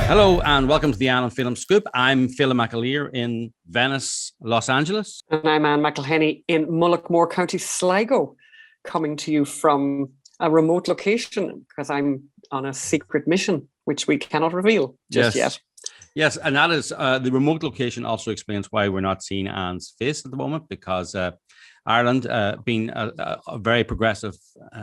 Hello and welcome to the Ann and Phelim Scoop. I'm Phelim 𝙃𝙤𝙣 in Venice, Los Angeles. And I'm Ann McElhenney in Mullaghmore, County Sligo, coming to you from a remote location because I'm on a secret mission, which we cannot reveal just yet. Yes, and that is the remote location also explains why we're not seeing Ann's face at the moment, because Ireland, being a very progressive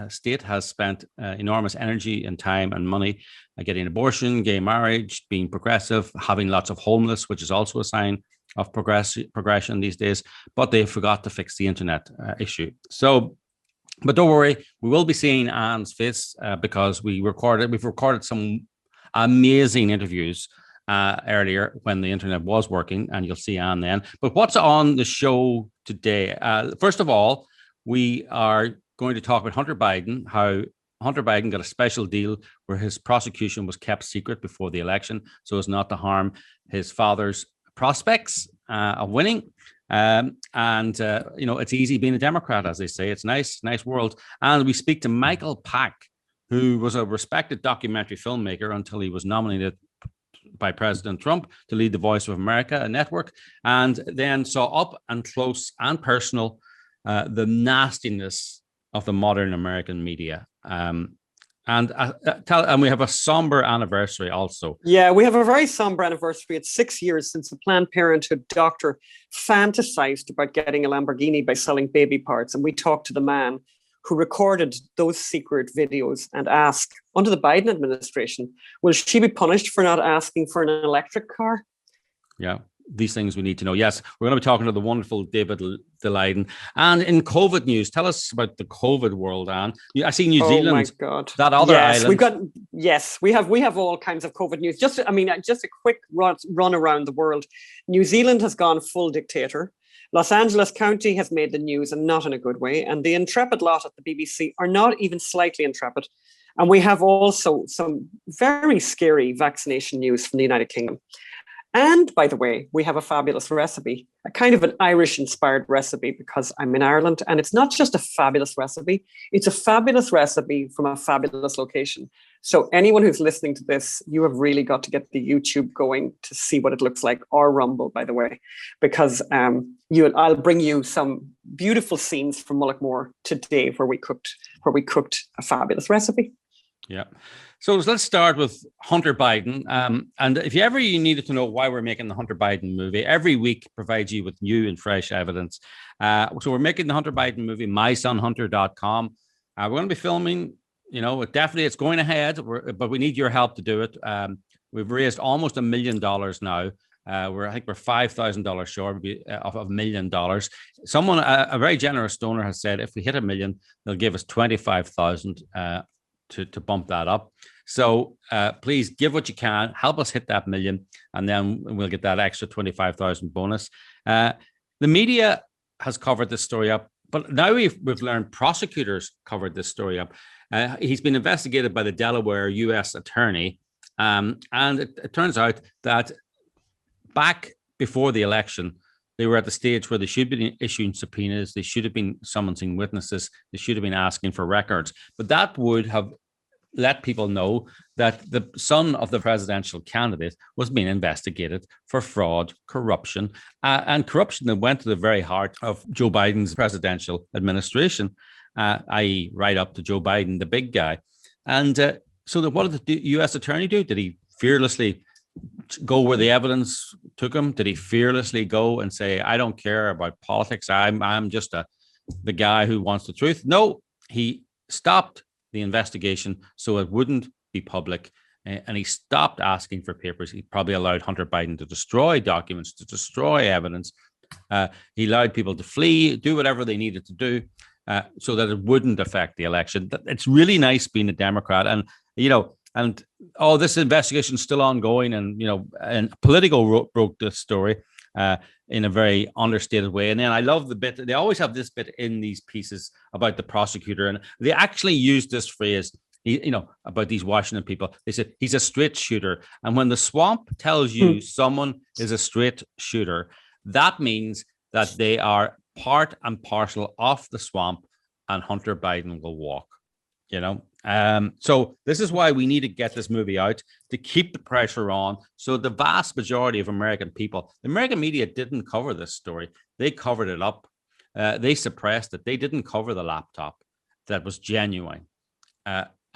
state, has spent enormous energy and time and money getting abortion, gay marriage, being progressive, having lots of homeless, which is also a sign of progression these days. But they forgot to fix the internet issue. So, but don't worry, we will be seeing Anne's face because we've recorded some amazing interviews earlier when the internet was working, and you'll see Anne then. But what's on the show today? First of all, we are going to talk about Hunter Biden, how Hunter Biden got a special deal where his prosecution was kept secret before the election so as not to harm his father's prospects of winning. It's easy being a Democrat, as they say. It's nice world. And we speak to Michael Pack, who was a respected documentary filmmaker until he was nominated by President Trump to lead the Voice of America, a network, and then saw up and close and personal the nastiness of the modern American media. And we have a somber anniversary also. Yeah, we have a very somber anniversary. It's 6 years since a Planned Parenthood doctor fantasized about getting a Lamborghini by selling baby parts. And we talked to the man who recorded those secret videos and asked, under the Biden administration, will she be punished for not asking for an electric car? Yeah, these things we need to know. Yes, we're going to be talking to the wonderful David Daleiden. And in COVID news, tell us about the COVID world, Anne. I see New Zealand. Oh my God. That other island. We have all kinds of COVID news. Just a quick run around the world. New Zealand has gone full dictator. Los Angeles County has made the news, and not in a good way. And the intrepid lot at the BBC are not even slightly intrepid. And we have also some very scary vaccination news from the United Kingdom. And by the way, we have a fabulous recipe, a kind of an Irish-inspired recipe, because I'm in Ireland. And it's not just a fabulous recipe, it's a fabulous recipe from a fabulous location. So anyone who's listening to this, you have really got to get the YouTube going to see what it looks like, or Rumble, by the way, because I'll bring you some beautiful scenes from Mullaghmore today where we cooked a fabulous recipe. Yeah. So let's start with Hunter Biden. And if you needed to know why we're making the Hunter Biden movie, every week provides you with new and fresh evidence. So we're making the Hunter Biden movie, mysonhunter.com. We're going to be filming, it's going ahead, but we need your help to do it. We've raised almost $1 million now. I think we're $5,000 short of $1 million. Someone, a very generous donor, has said if we hit $1 million, they'll give us $25,000 to bump that up. So please give what you can, help us hit that $1 million, and then we'll get that extra 25,000 bonus. The media has covered this story up, but now we've learned prosecutors covered this story up. He's been investigated by the Delaware U.S. attorney, and it turns out that back before the election, they were at the stage where they should have been issuing subpoenas, they should have been summoning witnesses, they should have been asking for records. But that would have let people know that the son of the presidential candidate was being investigated for fraud, corruption, and corruption that went to the very heart of Joe Biden's presidential administration, i.e. right up to Joe Biden, the big guy. And so what did the U.S. attorney do? Did he fearlessly go where the evidence took him? Did he fearlessly go and say, I don't care about politics, I'm just the guy who wants the truth? No, he stopped the investigation so it wouldn't be public, and he stopped asking for papers. He probably allowed Hunter Biden to destroy documents, to destroy evidence. He allowed people to flee, do whatever they needed to do so that it wouldn't affect the election. It's really nice being a Democrat, and this investigation is still ongoing, and Politico wrote this story in a very understated way. And then I love the bit, they always have this bit in these pieces about the prosecutor, and they actually use this phrase, about these Washington people. They said he's a straight shooter. And when the swamp tells you someone is a straight shooter, that means that they are part and parcel of the swamp, and Hunter Biden will walk. So this is why we need to get this movie out, to keep the pressure on. So the vast majority of American people, the American media didn't cover this story. They covered it up. They suppressed it. They didn't cover the laptop that was genuine.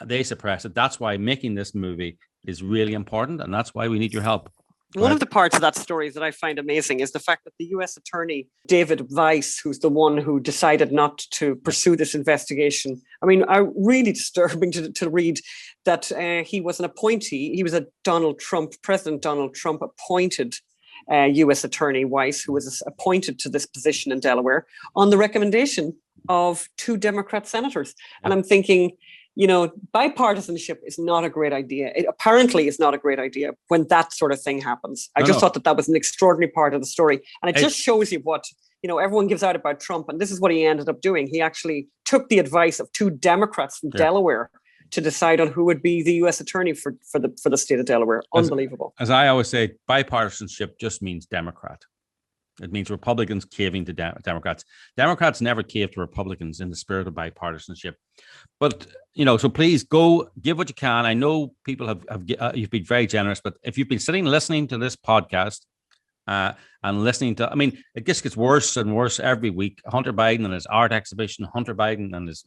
They suppressed it. That's why making this movie is really important. And that's why we need your help. One of the parts of that story that I find amazing is the fact that the US attorney, David Weiss, who's the one who decided not to pursue this investigation. I mean, really disturbing to read that he was an appointee. He was a President Donald Trump appointed US attorney Weiss, who was appointed to this position in Delaware on the recommendation of 2 Democrat senators. And I'm thinking, bipartisanship is not a great idea. It apparently is not a great idea when that sort of thing happens. I just thought that was an extraordinary part of the story. And it just shows you what, everyone gives out about Trump. And this is what he ended up doing. He actually took the advice of 2 Democrats from Delaware to decide on who would be the U.S. attorney for the state of Delaware. Unbelievable. As I always say, bipartisanship just means Democrat. It means Republicans caving to Democrats. Democrats never cave to Republicans in the spirit of bipartisanship. But, so please go give what you can. I know people have you've been very generous, but if you've been listening to this podcast and listening to, it just gets worse and worse every week. Hunter Biden and his art exhibition, Hunter Biden and his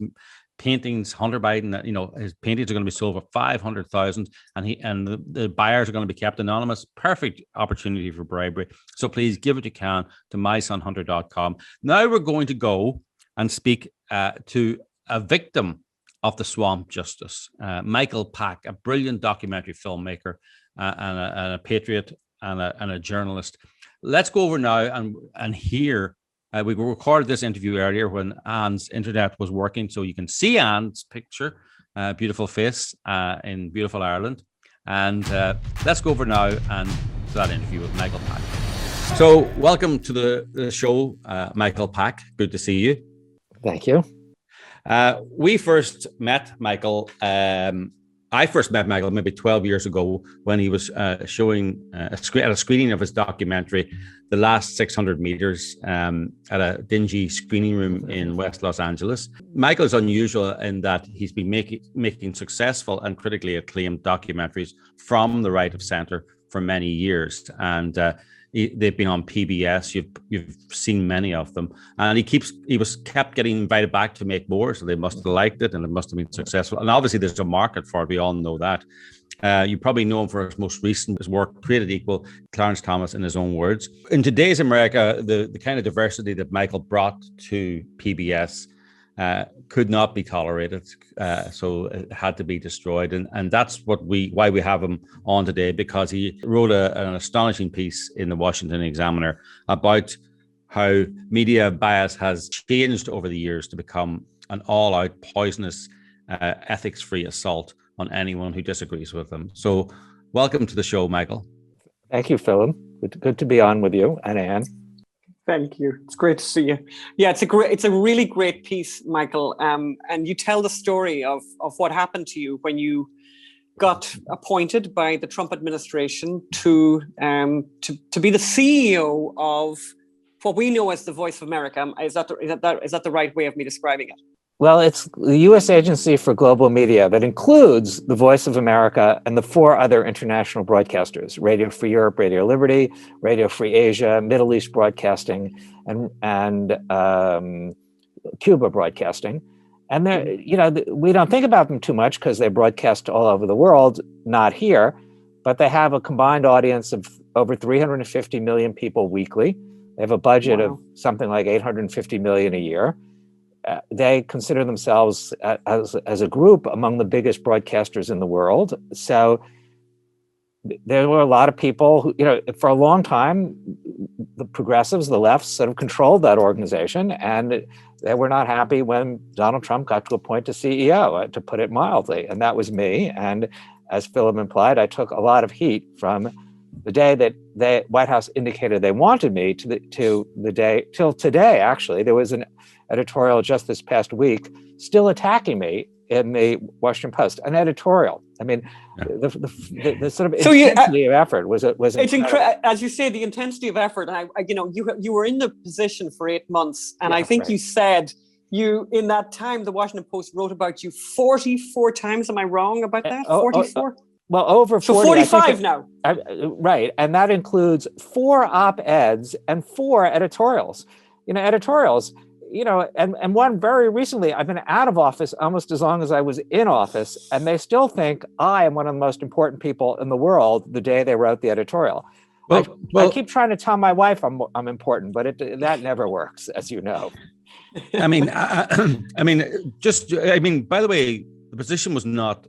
paintings, Hunter Biden, his paintings are going to be sold for 500,000 and the buyers are going to be kept anonymous. Perfect opportunity for bribery. So please give what you can to mysonhunter.com. Now we're going to go and speak to a victim of the swamp justice, Michael Pack, a brilliant documentary filmmaker and a patriot and a journalist. Let's go over now and hear. We recorded this interview earlier when Anne's internet was working, so you can see Anne's picture, beautiful face in beautiful Ireland. And let's go over now and to that interview with Michael Pack. So welcome to the show, Michael Pack. Good to see you. Thank you. We first met Michael. I first met Michael maybe 12 years ago when he was showing at a screening of his documentary, The Last 600 Meters, at a dingy screening room in West Los Angeles. Michael is unusual in that he's been making successful and critically acclaimed documentaries from the right of center for many years. And they've been on PBS. You've seen many of them, and he was kept getting invited back to make more. So they must have liked it, and it must have been successful. And obviously, there's a market for it. We all know that. You probably know him for his most recent work, Created Equal, Clarence Thomas, in his own words. In today's America, the kind of diversity that Michael brought to PBS could not be tolerated, so it had to be destroyed, and that's why we have him on today, because he wrote an astonishing piece in the Washington Examiner about how media bias has changed over the years to become an all-out poisonous, ethics-free assault on anyone who disagrees with them. So, welcome to the show, Michael. Thank you, Philip. Good to be on with you and Anne. Thank you. It's great to see you. Yeah, it's a really great piece, Michael. And you tell the story of what happened to you when you got appointed by the Trump administration to be the CEO of what we know as the Voice of America. Is that the right way of me describing it? Well, it's the U.S. Agency for Global Media that includes the Voice of America and the 4 other international broadcasters: Radio Free Europe, Radio Liberty, Radio Free Asia, Middle East Broadcasting, and Cuba Broadcasting. And we don't think about them too much because they broadcast all over the world, not here, but they have a combined audience of over 350 million people weekly. They have a budget of something like $850 million a year. They consider themselves as a group among the biggest broadcasters in the world. So there were a lot of people who, for a long time, the progressives, the left, sort of controlled that organization, and they were not happy when Donald Trump got to appoint a CEO, to put it mildly, and that was me. And as Philip implied, I took a lot of heat from the day that the White House indicated they wanted me to the day till today. Actually, there was an editorial just this past week still attacking me in the Washington Post, an editorial. I mean, the sort of intensity of effort was it's incredible. As you say, the intensity of effort. And you were in the position for 8 months, and I think you said you in that time, the Washington Post wrote about you 44 times. Am I wrong about that? 44? Well, over 40. So 45 now. Right. And that includes 4 op-eds and 4 editorials. Editorials, and one very recently, I've been out of office almost as long as I was in office, and they still think I am one of the most important people in the world the day they wrote the editorial. I keep trying to tell my wife I'm important, but that never works, as you know. I mean, by the way, the position was not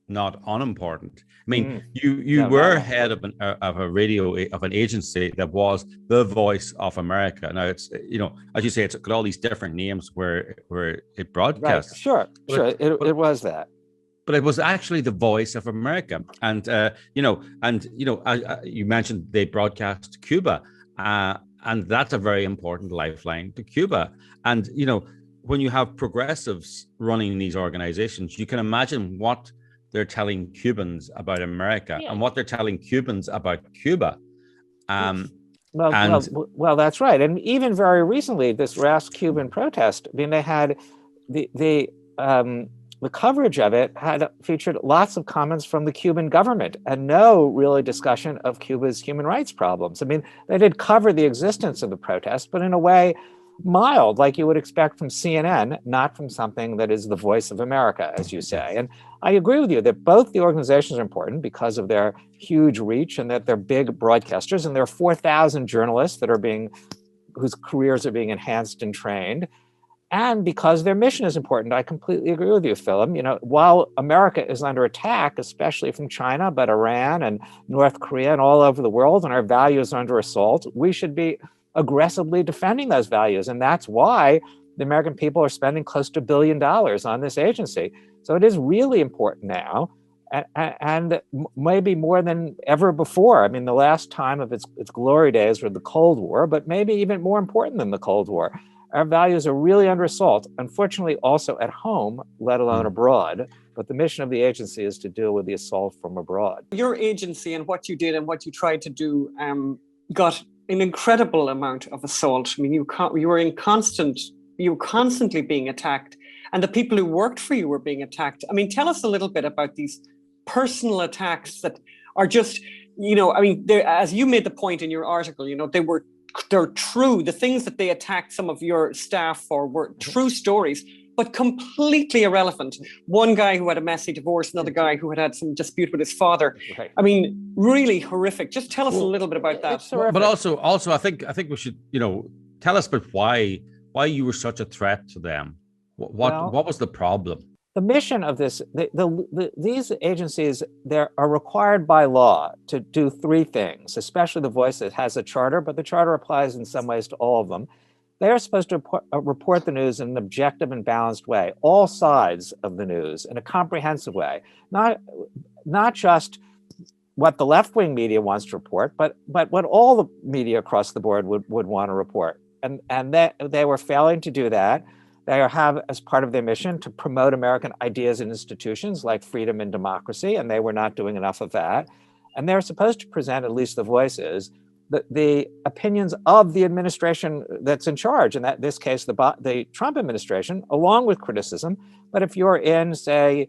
unimportant. I mean, you were head of an agency that was the voice of America. Now it's as you say, it's got all these different names where it broadcasts. Right. Sure. It was that. But it was actually the voice of America, and you mentioned they broadcast to Cuba, and that's a very important lifeline to Cuba. And when you have progressives running these organizations, you can imagine what they're telling Cubans about America and what they're telling Cubans about Cuba. Well, that's right. And even very recently, this last Cuban protest, I mean, they had the coverage of it had featured lots of comments from the Cuban government and no really discussion of Cuba's human rights problems. I mean, they did cover the existence of the protest, but in a way mild, like you would expect from CNN, not from something that is the voice of America, as you say. And I agree with you that both the organizations are important because of their huge reach and that they're big broadcasters, and there are 4,000 journalists whose careers are being enhanced and trained. And because their mission is important. I completely agree with you, Philip. While America is under attack, especially from China, but Iran and North Korea and all over the world, and our values are under assault, we should be aggressively defending those values. And that's why the American people are spending close to $1 billion on this agency. So it is really important now, and maybe more than ever before. I mean, the last time of its glory days were the Cold War, but maybe even more important than the Cold War. Our values are really under assault, unfortunately also at home, let alone abroad. But the mission of the agency is to deal with the assault from abroad. Your agency and what you did and what you tried to do got an incredible amount of assault. I mean, you were constantly being attacked, and the people who worked for you were being attacked. I mean, tell us a little bit about these personal attacks that are just, as you made the point in your article, they're true. The things that they attacked some of your staff for were true stories, but completely irrelevant. One guy who had a messy divorce, another guy who had some dispute with his father. Right. I mean, really horrific. Just tell us a little bit about that. But also, I think we should, tell us about why you were such a threat to them. What was the problem? The mission of this, these agencies, are required by law to do 3 things, especially the Voice that has a charter, but the charter applies in some ways to all of them. They are supposed to report the news in an objective and balanced way, all sides of the news in a comprehensive way, not just what the left-wing media wants to report, but what all the media across the board would want to report. And they were failing to do that. They have as part of their mission to promote American ideas and institutions like freedom and democracy, and they were not doing enough of that. And they're supposed to present, at least the Voice is, the opinions of the administration that's in charge, in this case, the Trump administration, along with criticism. But if you're in, say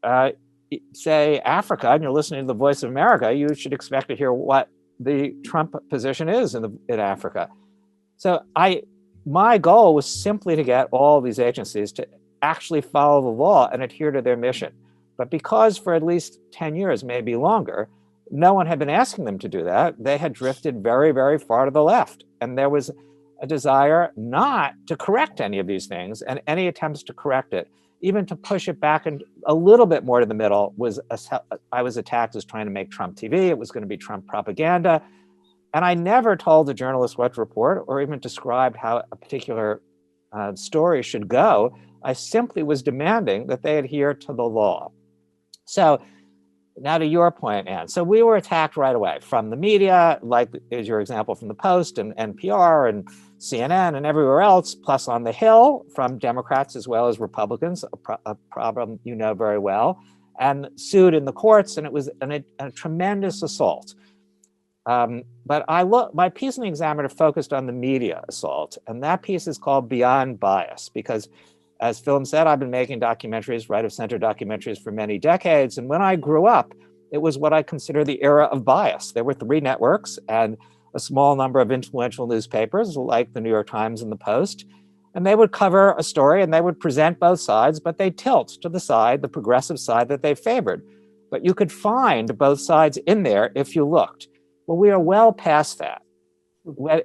Africa, and you're listening to the Voice of America, you should expect to hear what the Trump position is in Africa. So my goal was simply to get all these agencies to actually follow the law and adhere to their mission. But because for at least 10 years, maybe longer, no one had been asking them to do that, they had drifted very, very far to the left. And there was a desire not to correct any of these things, and any attempts to correct it, even to push it back and a little bit more to the middle, I was attacked as trying to make Trump TV. It was going to be Trump propaganda. And I never told the journalists what to report or even described how a particular story should go. I simply was demanding that they adhere to the law. So now to your point, Anne. So we were attacked right away from the media, like is your example from the Post and NPR and CNN and everywhere else, plus on the Hill from Democrats as well as Republicans, a problem you know very well, and sued in the courts. And it was a tremendous assault. But my piece in the Examiner focused on the media assault, and that piece is called Beyond Bias, because as Phil said, I've been making documentaries, right-of-center documentaries for many decades. And when I grew up, it was what I consider the era of bias. There were 3 networks and a small number of influential newspapers like the New York Times and the Post. And they would cover a story and they would present both sides, but they tilt to the side, the progressive side that they favored. But you could find both sides in there if you looked. Well, we are well past that.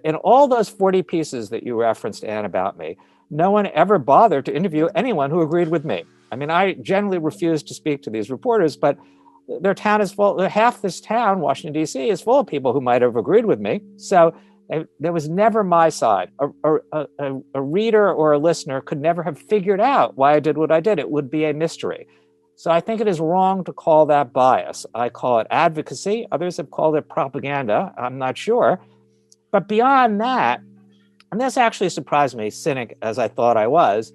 In all those 40 pieces that you referenced, Anne, about me, no one ever bothered to interview anyone who agreed with me. I mean, I generally refuse to speak to these reporters, but their town is full. Half this town, Washington, D.C., is full of people who might have agreed with me. So there was never my side. A reader or a listener could never have figured out why I did what I did. It would be a mystery. So I think it is wrong to call that bias. I call it advocacy. Others have called it propaganda. I'm not sure. But beyond that, and this actually surprised me, cynic as I thought I was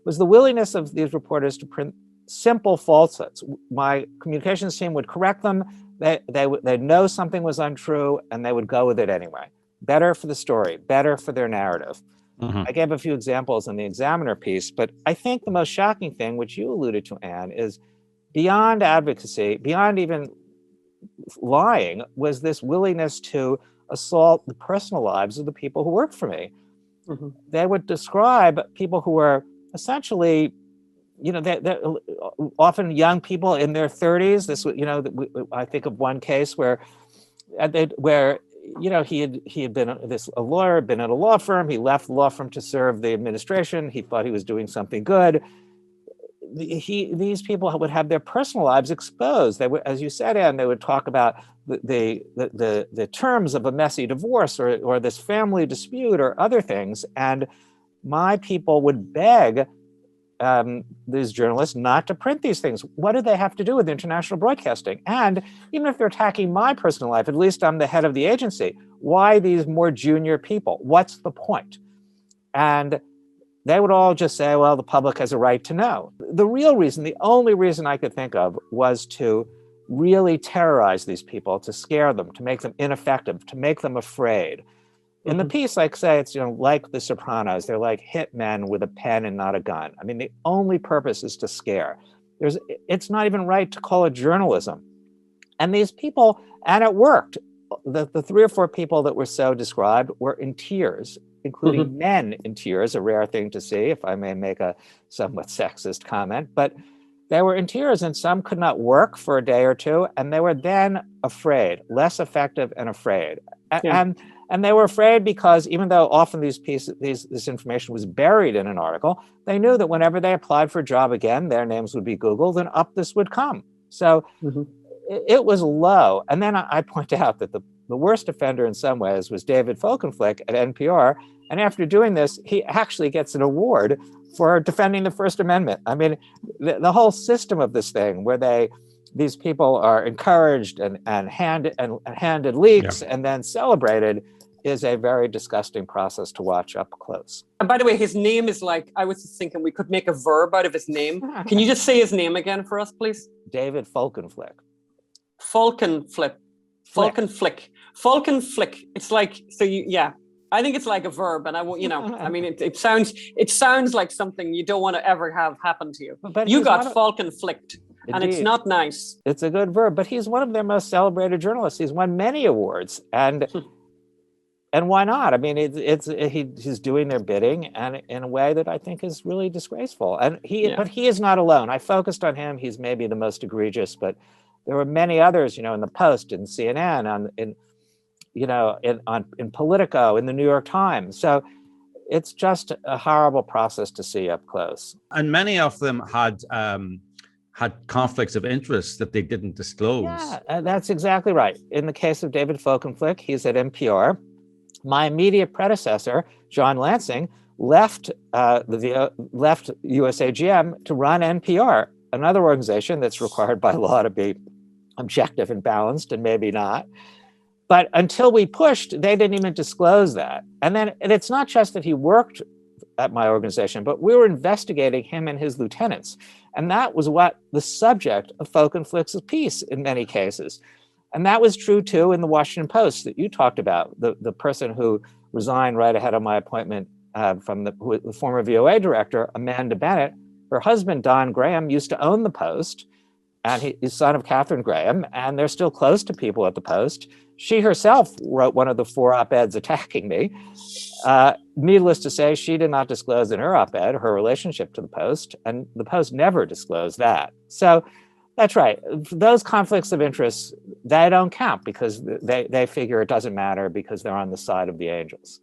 the willingness of these reporters to print simple falsehoods. My communications team would correct them. They'd know something was untrue, and they would go with it anyway. Better for the story, better for their narrative. Mm-hmm. I gave a few examples in the Examiner piece, but I think the most shocking thing, which you alluded to, Anne, is beyond advocacy, beyond even lying, was this willingness to assault the personal lives of the people who work for me. Mm-hmm. They would describe people who were essentially, they're often young people in their 30s. This, I think of one case where he had been a lawyer, been at a law firm. He left the law firm to serve the administration. He thought he was doing something good. These people would have their personal lives exposed. They would, as you said, Anne, they would talk about the terms of a messy divorce or this family dispute or other things. And my people would beg these journalists not to print these things. What do they have to do with international broadcasting? And even if they're attacking my personal life, at least I'm the head of the agency. Why these more junior people? What's the point? And they would all just say, well, the public has a right to know. The real reason, the only reason I could think of, was to really terrorize these people, to scare them, to make them ineffective, to make them afraid. In the piece, like say, it's like The Sopranos. They're like hitmen with a pen and not a gun. I mean, the only purpose is to scare. It's not even right to call it journalism. And these people, and it worked. The 3 or 4 people that were so described were in tears, including men in tears, a rare thing to see, if I may make a somewhat sexist comment. But they were in tears, and some could not work for a day or two, and they were then afraid, less effective and afraid. Yeah. And they were afraid because even though often this information was buried in an article, they knew that whenever they applied for a job again, their names would be Googled and up this would come. So it was low. And then I point out that the worst offender in some ways was David Folkenflik at NPR. And after doing this, he actually gets an award for defending the First Amendment. I mean, the whole system of this thing where these people are encouraged and handed leaks and then celebrated is a very disgusting process to watch up close. And by the way, his name is I was just thinking we could make a verb out of his name. Can you just say his name again for us, please? David Folkenflik. Folkenflik. It's like, so I think it's like a verb, and I won't, I mean, it sounds like something you don't want to ever have happen to you. But you got Folkenflicked. And it's not nice. It's a good verb, but he's one of their most celebrated journalists. He's won many awards, and why not? I mean, he's doing their bidding, and in a way that I think is really disgraceful. And but he is not alone. I focused on him. He's maybe the most egregious, but there were many others. In the Post, in CNN, in Politico, in the New York Times. So it's just a horrible process to see up close. And many of them had conflicts of interest that they didn't disclose. Yeah, that's exactly right. In the case of David Folkenflik, he's at NPR. My immediate predecessor, John Lansing, left USAGM to run NPR, another organization that's required by law to be objective and balanced, and maybe not. But until we pushed, they didn't even disclose that. And it's not just that he worked at my organization, but we were investigating him and his lieutenants. And that was what the subject of Folkenflik's piece in many cases. And that was true too in the Washington Post that you talked about. The person who resigned right ahead of my appointment from the former VOA director, Amanda Bennett, her husband, Don Graham, used to own the Post, and he's son of Catherine Graham, and they're still close to people at the Post. She herself wrote one of the 4 op-eds attacking me. Needless to say, she did not disclose in her op-ed her relationship to the Post, and the Post never disclosed that. So that's right. Those conflicts of interest, they don't count because they figure it doesn't matter because they're on the side of the angels.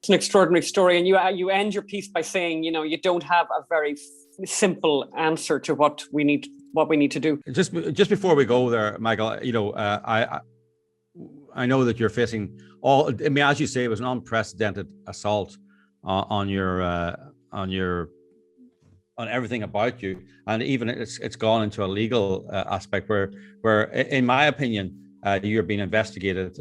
It's an extraordinary story. And you end your piece by saying, you don't have a very simple answer to what we need to do. Just before we go there, Michael, I know that you're facing as you say, it was an unprecedented assault on everything about you, and even it's gone into a legal aspect where, in my opinion, you're being investigated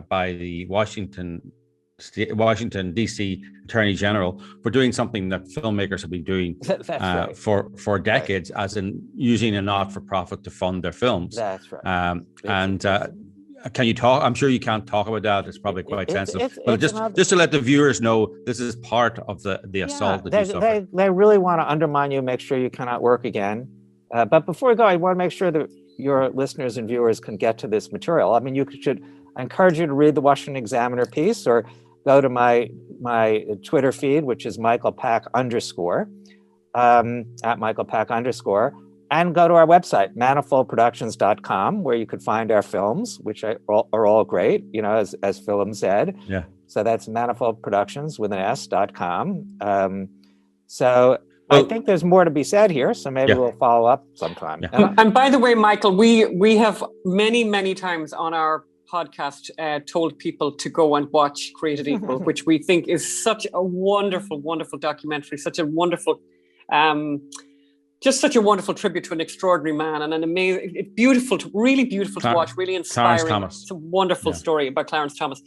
by the Washington DC Attorney General for doing something that filmmakers have been doing right. for decades, right. As in using a not-for-profit to fund their films. That's right. Can you talk? I'm sure you can't talk about that. It's probably quite sensitive. But just to let the viewers know, this is part of the assault that you suffered. They really want to undermine you, make sure you cannot work again. But before we go, I want to make sure that your listeners and viewers can get to this material. I mean, I encourage you to read the Washington Examiner piece or go to my Twitter feed, which is @MichaelPack_, @MichaelPack_, and go to our website, manifoldproductions.com, where you could find our films, which are all great, as Philip said. Yeah. So that's manifoldproductions.com. I think there's more to be said here, so maybe we'll follow up sometime. Yeah. And by the way, Michael, we have many, many times on our podcast told people to go and watch Created Equal, which we think is such a wonderful, wonderful documentary, such a wonderful such a wonderful tribute to an extraordinary man and an amazing, really beautiful to watch, really inspiring. It's a wonderful story about Clarence Thomas,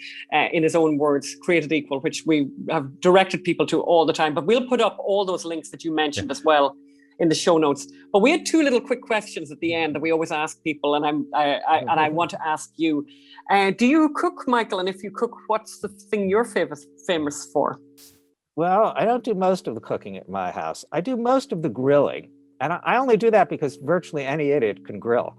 in his own words, Created Equal, which we have directed people to all the time. But we'll put up all those links that you mentioned as well in the show notes. But we had 2 little quick questions at the end that we always ask people, and I want to ask you: do you cook, Michael? And if you cook, what's the thing you're famous for? Well, I don't do most of the cooking at my house. I do most of the grilling. And I only do that because virtually any idiot can grill.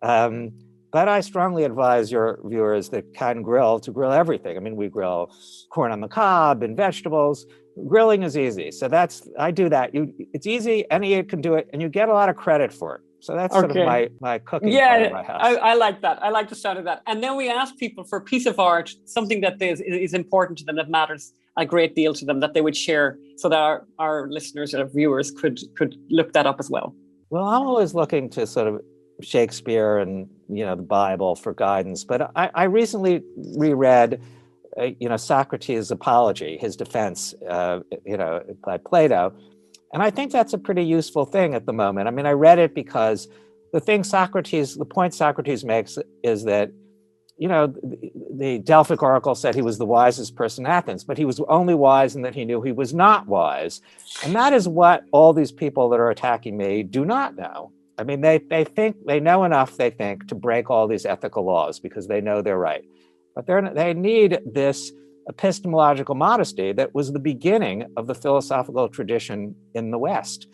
But I strongly advise your viewers that can grill to grill everything. I mean, we grill corn on the cob and vegetables. Grilling is easy. So I do that. It's easy, any idiot can do it, and you get a lot of credit for it. So that's sort of my cooking part of my house. I like that. I like the sound of that. And then we ask people for a piece of art, something that is important to them, that matters a great deal to them, that they would share, so that our listeners or viewers could look that up as well. Well, I'm always looking to sort of Shakespeare and the Bible for guidance, but I recently reread Socrates' Apology, his defense by Plato, and I think that's a pretty useful thing at the moment. I mean, I read it because the point Socrates makes is that the Delphic oracle said he was the wisest person in Athens, but he was only wise in that he knew he was not wise. And that is what all these people that are attacking me do not know. I mean, they think they know enough, they think, to break all these ethical laws because they know they're right. But they need this epistemological modesty that was the beginning of the philosophical tradition in the West.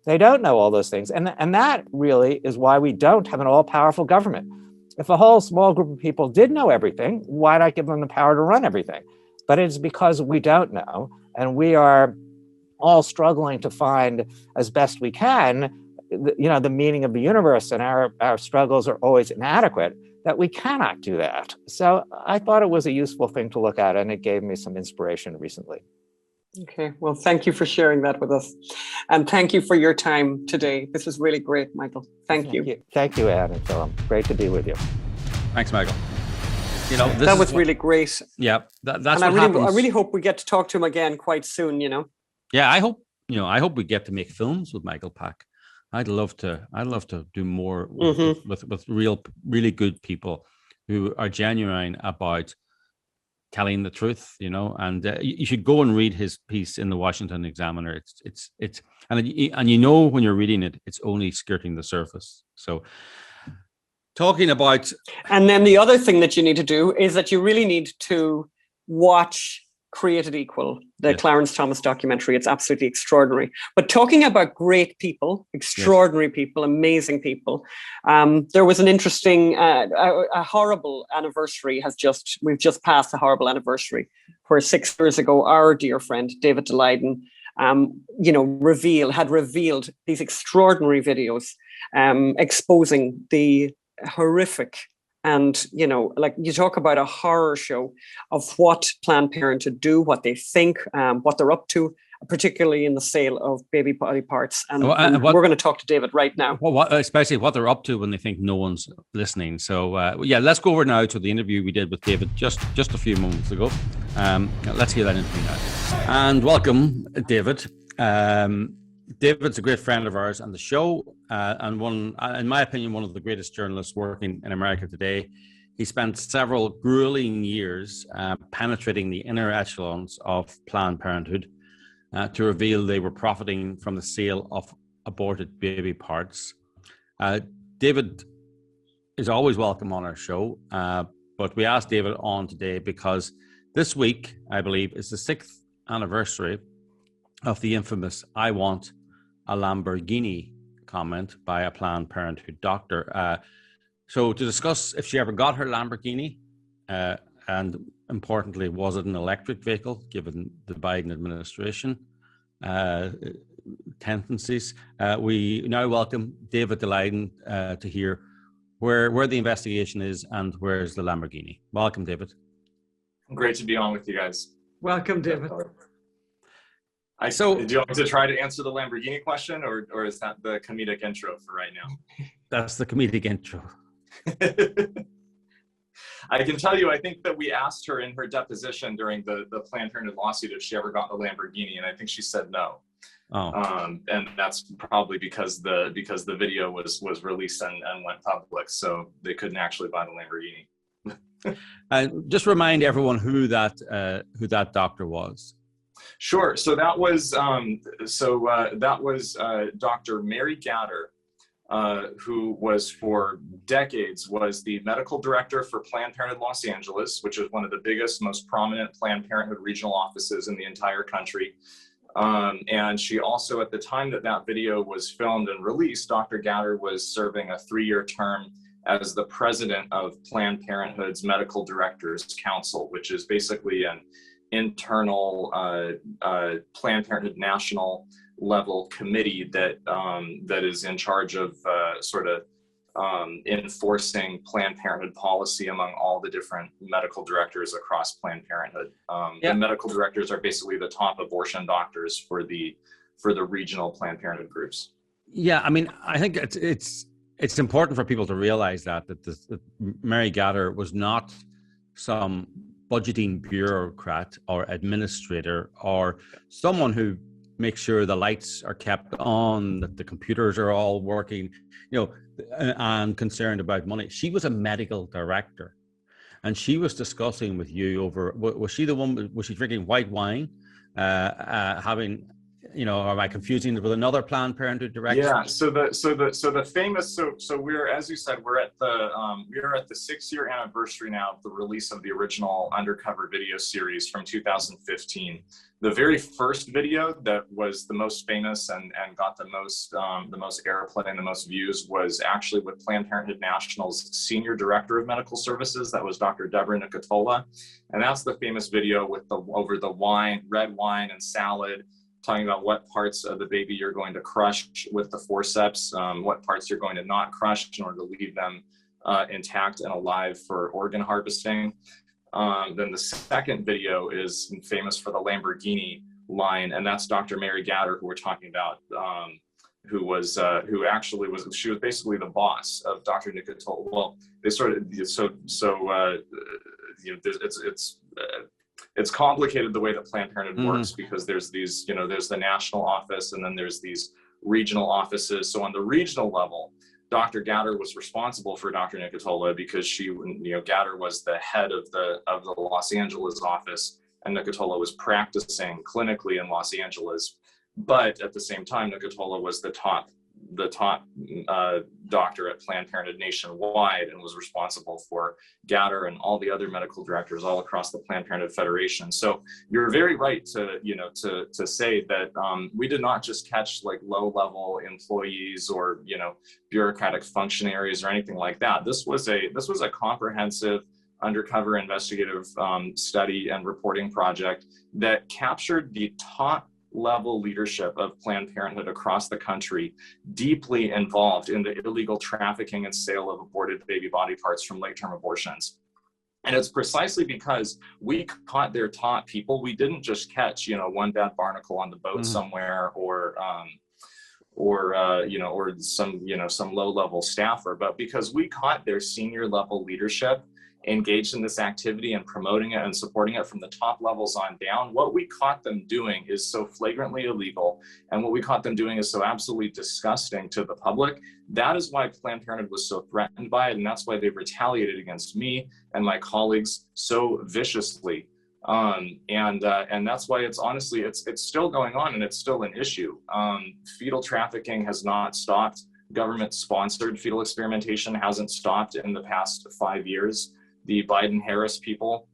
They don't know all those things. And that really is why we don't have an all-powerful government. If a whole small group of people did know everything, why not give them the power to run everything? But it's because we don't know, and we are all struggling to find, as best we can, the meaning of the universe, and our struggles are always inadequate, that we cannot do that. So I thought it was a useful thing to look at, and it gave me some inspiration recently. Okay, well, thank you for sharing that with us. And thank you for your time today. This was really great, Michael. Thank you. Thank you, Anne and Philip. Great to be with you. Thanks, Michael. That was really great. Yeah, that's and what happens. I really hope we get to talk to him again quite soon, Yeah, I hope we get to make films with Michael Pack. I'd love to do more with really good people who are genuine about telling the truth, and you should go and read his piece in the Washington Examiner. It's when you're reading it, it's only skirting the surface. So Talking about... And then the other thing that you need to do is that you really need to watch Created Equal, the Clarence Thomas documentary. It's absolutely extraordinary. But talking about great people, extraordinary people, amazing people, there was an interesting, a horrible anniversary we've just passed a horrible anniversary where 6 years ago, our dear friend, David Daleiden, had revealed these extraordinary videos exposing the horrific and, like you talk about a horror show of what Planned Parenthood do, what they think, what they're up to, particularly in the sale of baby body parts. And we're going to talk to David right now. Well, especially what they're up to when they think no one's listening. So, let's go over now to the interview we did with David just a few moments ago. Let's hear that interview now. And welcome, David. David's a great friend of ours on the show, and in my opinion, one of the greatest journalists working in America today. He spent several grueling years penetrating the inner echelons of Planned Parenthood to reveal they were profiting from the sale of aborted baby parts. David is always welcome on our show, but we asked David on today because this week, I believe, is the 6th anniversary of the infamous "I want a Lamborghini" comment by a Planned Parenthood doctor. So to discuss if she ever got her Lamborghini, and importantly, was it an electric vehicle, given the Biden administration tendencies, we now welcome David Daleiden to hear where the investigation is and where's the Lamborghini. Welcome, David. Great to be on with you guys. Welcome, David. Do you want me to try to answer the Lamborghini question, or is that the comedic intro for right now? That's the comedic intro. I can tell you, I think that we asked her in her deposition during the Planned Parenthood lawsuit if she ever got a Lamborghini, and I think she said no. Oh. And that's probably because the video was released and went public, so they couldn't actually buy the Lamborghini. Just remind everyone who that doctor was. Sure. So that was Dr. Mary Gatter, who was for decades was the medical director for Planned Parenthood Los Angeles, which is one of the biggest, most prominent Planned Parenthood regional offices in the entire country. And she also, at the time that video was filmed and released, Dr. Gatter was serving a 3-year term as the president of Planned Parenthood's Medical Directors Council, which is basically an internal Planned Parenthood national level committee that is in charge of enforcing Planned Parenthood policy among all the different medical directors across Planned Parenthood. The medical directors are basically the top abortion doctors for the regional Planned Parenthood groups. Yeah, I mean, I think it's important for people to realize that Mary Gatter was not some budgeting bureaucrat or administrator or someone who makes sure the lights are kept on, that the computers are all working, and concerned about money. She was a medical director, and she was discussing with you over, was she drinking white wine, having, or am I confusing it with another Planned Parenthood director? Yeah. So the famous, we're, as you said, we're at the 6-year anniversary now of the release of the original Undercover video series from 2015. The very first video that was the most famous and got the most airplay and the most views was actually with Planned Parenthood National's Senior Director of Medical Services. That was Dr. Deborah Nicotola. And that's the famous video with over the wine, red wine and salad, talking about what parts of the baby you're going to crush with the forceps, what parts you're going to not crush in order to leave them intact and alive for organ harvesting. Then the second video is famous for the Lamborghini line, and that's Dr. Mary Gatter, who we're talking about, who was basically the boss of Dr. Nicotola. Well, they started it's complicated the way that Planned Parenthood works, because there's these, there's the national office and then there's these regional offices. So on the regional level, Dr. Gatter was responsible for Dr. Nicotola because Gatter was the head of the Los Angeles office, and Nicotola was practicing clinically in Los Angeles. But at the same time, Nicotola was the top doctor at Planned Parenthood nationwide and was responsible for 𝙤𝙤𝙤 and all the other medical directors all across the Planned Parenthood Federation. So you're very right to say that we did not just catch like low-level employees or bureaucratic functionaries or anything like that. This was a comprehensive undercover investigative study and reporting project that captured the top level leadership of Planned Parenthood across the country, deeply involved in the illegal trafficking and sale of aborted baby body parts from late-term abortions. And it's precisely because we caught their top people. We didn't just catch, one bad barnacle on the boat somewhere, or some low-level staffer, but because we caught their senior level leadership engaged in this activity and promoting it and supporting it from the top levels on down. What we caught them doing is so flagrantly illegal, and what we caught them doing is so absolutely disgusting to the public. That is why Planned Parenthood was so threatened by it, and that's why they retaliated against me and my colleagues so viciously. And that's why it's still going on, and it's still an issue. Fetal trafficking has not stopped. Government-sponsored fetal experimentation hasn't stopped in the past 5 years. The Biden-Harris people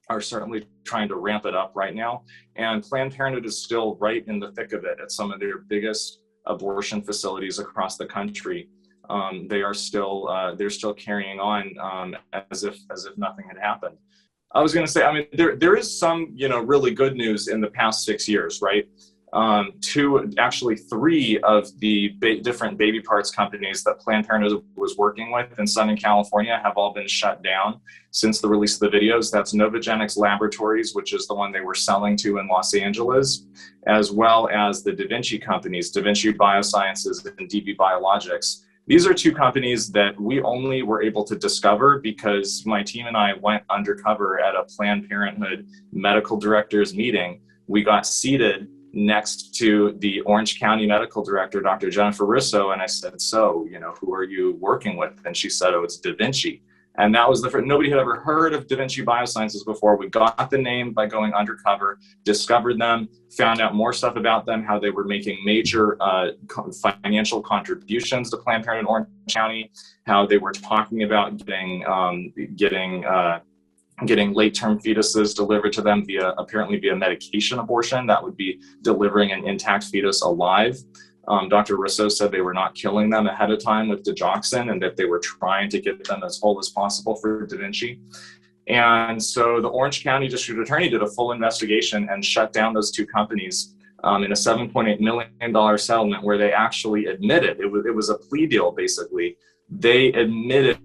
are certainly trying to ramp it up right now. And Planned Parenthood is still right in the thick of it at some of their biggest abortion facilities across the country. They're still carrying on as if nothing had happened. I was going to say, there is some, really good news in the past 6 years, right? Three of the different baby parts companies that Planned Parenthood was working with in Southern California have all been shut down since the release of the videos. That's Novogenics Laboratories, which is the one they were selling to in Los Angeles, as well as the Da Vinci companies, Da Vinci Biosciences and DB Biologics. These are two companies that we only were able to discover because my team and I went undercover at a Planned Parenthood medical directors meeting. We got seated next to the Orange County medical director, Dr. Jennifer Russo, and I said, so, who are you working with? And she said, oh, it's Da Vinci. And that was nobody had ever heard of Da Vinci Biosciences before. We got the name by going undercover, discovered them, found out more stuff about them, how they were making major financial contributions to Planned Parenthood Orange County, how they were talking about getting late-term fetuses delivered to them apparently via medication abortion. That would be delivering an intact fetus alive. Dr. Russo said they were not killing them ahead of time with digoxin and that they were trying to get them as whole as possible for Da Vinci. And so the Orange County District Attorney did a full investigation and shut down those two companies in a $7.8 million settlement where they actually admitted, it was a plea deal basically, they admitted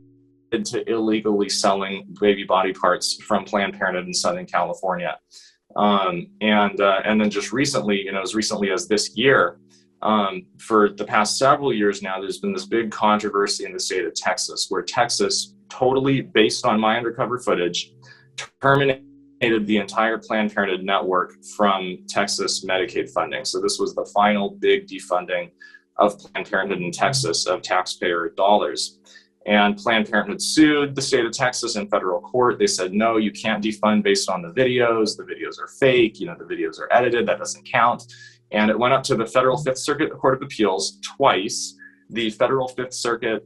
to illegally selling baby body parts from Planned Parenthood in Southern California. And then just recently, as recently as this year, for the past several years now, there's been this big controversy in the state of Texas, where Texas, totally based on my undercover footage, terminated the entire Planned Parenthood network from Texas Medicaid funding. So this was the final big defunding of Planned Parenthood in Texas of taxpayer dollars. And Planned Parenthood sued the state of Texas in federal court. They said, no, you can't defund based on the videos. The videos are fake. The videos are edited. That doesn't count. And it went up to the Federal Fifth Circuit Court of Appeals twice. The Federal Fifth Circuit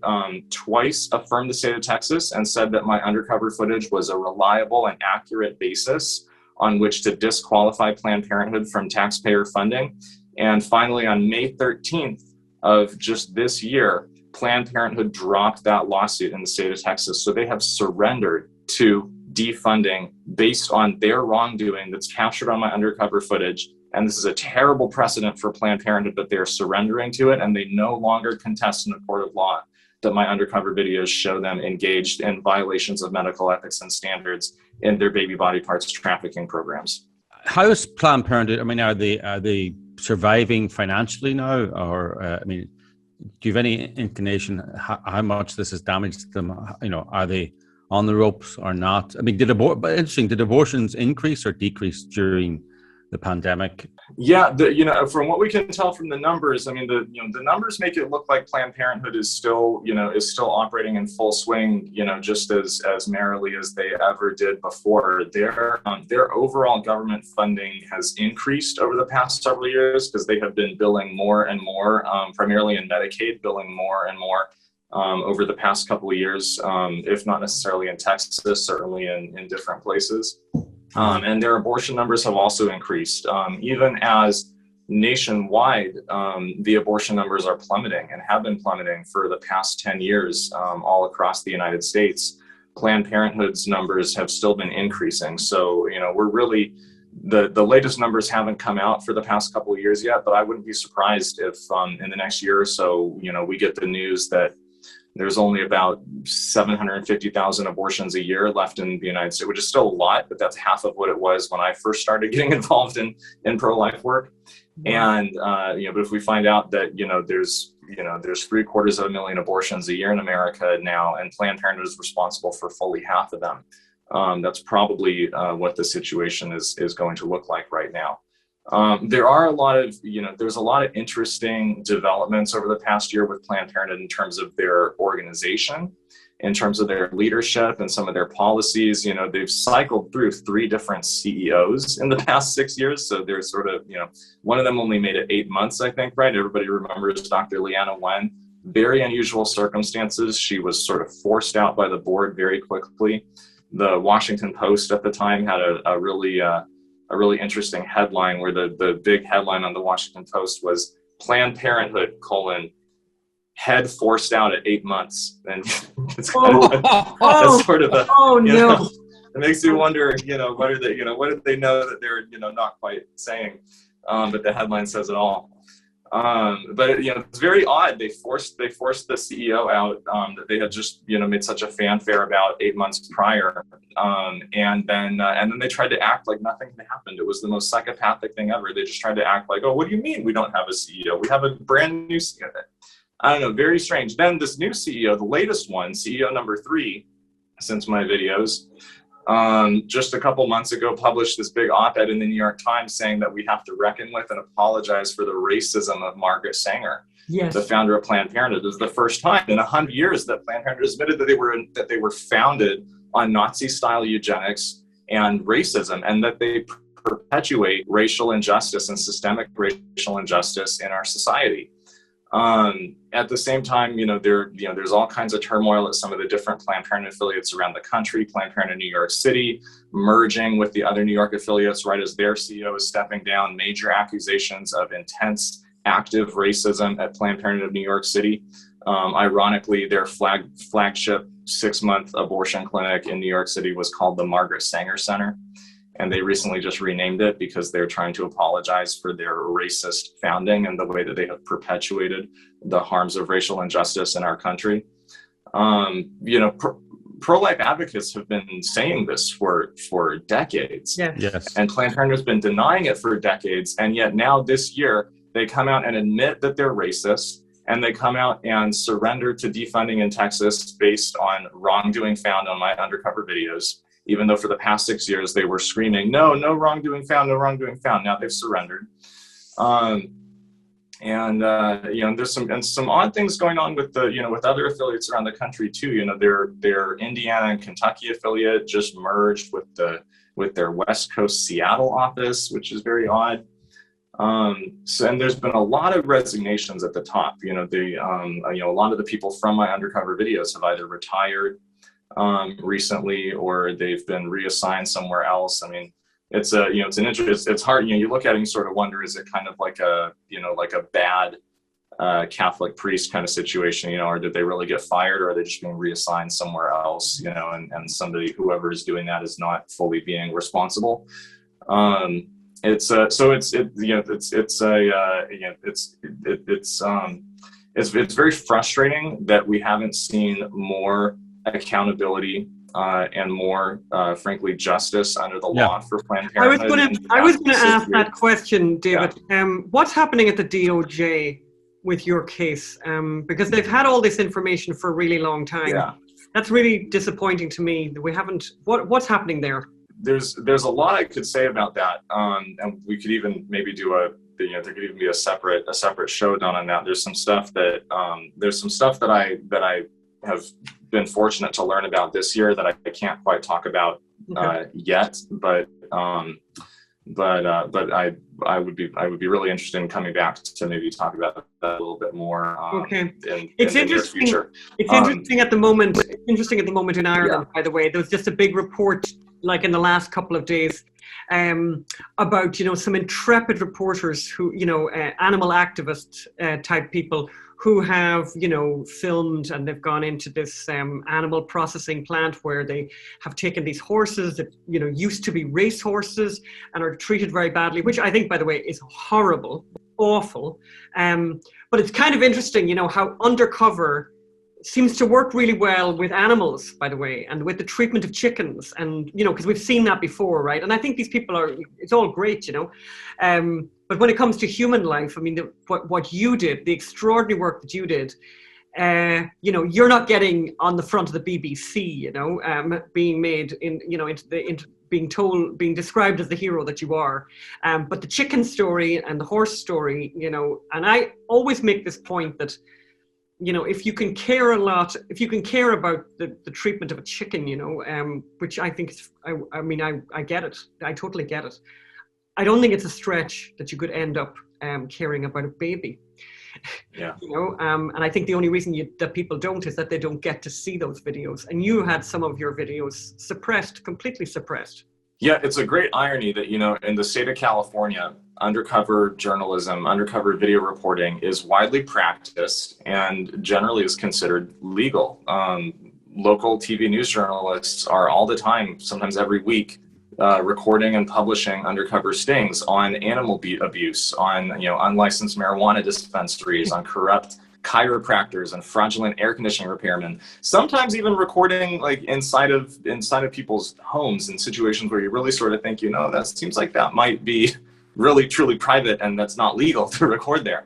twice affirmed the state of Texas and said that my undercover footage was a reliable and accurate basis on which to disqualify Planned Parenthood from taxpayer funding. And finally, on May 13th of just this year, Planned Parenthood dropped that lawsuit in the state of Texas. So they have surrendered to defunding based on their wrongdoing that's captured on my undercover footage. And this is a terrible precedent for Planned Parenthood that they are surrendering to it, and they no longer contest in a court of law that my undercover videos show them engaged in violations of medical ethics and standards in their baby body parts trafficking programs. How is Planned Parenthood? Are they surviving financially now, or do you have any inclination how much this has damaged them? Are they on the ropes or not? Did abortions increase or decrease during the pandemic? Yeah, from what we can tell from the numbers, I mean, the numbers make it look like Planned Parenthood is still operating in full swing, just as merrily as they ever did before. Their overall government funding has increased over the past several years because they have been billing more and more, primarily in Medicaid, billing more and more over the past couple of years, if not necessarily in Texas, certainly in different places. And their abortion numbers have also increased, even as nationwide, the abortion numbers are plummeting and have been plummeting for the past 10 years all across the United States. Planned Parenthood's numbers have still been increasing. So, we're really, the latest numbers haven't come out for the past couple of years yet, but I wouldn't be surprised if in the next year or so, we get the news that there's only about 750,000 abortions a year left in the United States, which is still a lot, but that's half of what it was when I first started getting involved in pro-life work. And, but if we find out that, there's 750,000 abortions a year in America now, and Planned Parenthood is responsible for fully half of them, that's probably what the situation is going to look like right now. There are a lot of, there's a lot of interesting developments over the past year with Planned Parenthood in terms of their organization, in terms of their leadership and some of their policies. They've cycled through 3 different CEOs in the past 6 years. So they're sort of, one of them only made it 8 months, I think, right? Everybody remembers Dr. Leana Wen. Very unusual circumstances. She was sort of forced out by the board very quickly. The Washington Post at the time had a really interesting headline where the big headline on the Washington Post was Planned Parenthood, head forced out at 8 months. And it's that's sort of it makes you wonder, what did they know that they're, not quite saying, but the headline says it all. But it's very odd. They forced the CEO out that they had just made such a fanfare about 8 months prior, and then they tried to act like nothing had happened. It was the most psychopathic thing ever. They just tried to act like, oh, what do you mean we don't have a CEO? We have a brand new CEO. I don't know, very strange. Then this new CEO, the latest one, CEO number 3, since my videos, just a couple months ago published this big op-ed in the New York Times saying that we have to reckon with and apologize for the racism of Margaret Sanger, the founder of Planned Parenthood. This is the first time in 100 years that Planned Parenthood admitted that they were founded on Nazi-style eugenics and racism, and that they perpetuate racial injustice and systemic racial injustice in our society. At the same time, there's all kinds of turmoil at some of the different Planned Parenthood affiliates around the country. Planned Parenthood New York City merging with the other New York affiliates right as their CEO is stepping down. Major accusations of intense, active racism at Planned Parenthood of New York City. Ironically, their flagship 6-month abortion clinic in New York City was called the Margaret Sanger Center. And they recently just renamed it because they're trying to apologize for their racist founding and the way that they have perpetuated the harms of racial injustice in our country. Pro-life advocates have been saying this for decades. Yes. And Planned Parenthood has been denying it for decades. And yet now this year, they come out and admit that they're racist. And they come out and surrender to defunding in Texas based on wrongdoing found on my Undercover videos. Even though for the past 6 years they were screaming, no wrongdoing found, no wrongdoing found. Now they've surrendered. There's some odd things going on with with other affiliates around the country too. Their Indiana and Kentucky affiliate just merged with their West Coast Seattle office, which is very odd. And there's been a lot of resignations at the top. A lot of the people from my Undercover videos have either retired recently, or they've been reassigned somewhere else. I mean, it's hard. You look at it and you sort of wonder, is it kind of like a bad Catholic priest kind of situation, or did they really get fired, or are they just being reassigned somewhere else, and whoever is doing that is not fully being responsible. It's very frustrating that we haven't seen more accountability and more, frankly, justice under the law for Planned Parenthood. I was going to ask that question, David. Yeah. What's happening at the DOJ with your case? Because they've had all this information for a really long time. Yeah. That's really disappointing to me that we haven't. What's happening there? there's a lot I could say about that, and we could even maybe do there could even be a separate show done on that. There's some stuff that I have been fortunate to learn about this year that I can't quite talk about yet, but I would be really interested in coming back to maybe talk about that a little bit more. It's interesting. It's interesting at the moment. It's interesting at the moment in Ireland. By the way, there was just a big report, like in the last couple of days, about some intrepid reporters who animal activist type people who have filmed, and they've gone into this animal processing plant where they have taken these horses that used to be race horses and are treated very badly, which I think, by the way, is horrible, awful. But it's kind of interesting, how Undercover seems to work really well with animals, by the way, and with the treatment of chickens, and because we've seen that before, right? And I think these people it's all great, but when it comes to human life, I mean, what you did, the extraordinary work that you did, you're not getting on the front of the BBC, being made being described as the hero that you are, but the chicken story and the horse story, and I always make this point that if you can care if you can care about the treatment of a chicken, which I think is, I get it. I totally get it. I don't think it's a stretch that you could end up caring about a baby. Yeah. And I think the only reason that people don't is that they don't get to see those videos. And you had some of your videos suppressed, completely suppressed. Yeah, it's a great irony that, in the state of California, undercover journalism, undercover video reporting is widely practiced and generally is considered legal. Local TV news journalists are all the time, sometimes every week, recording and publishing undercover stings on animal abuse, on unlicensed marijuana dispensaries, on corrupt chiropractors and fraudulent air conditioning repairmen, sometimes even recording like inside of people's homes in situations where you really sort of think, that seems like that might be really truly private and that's not legal to record there.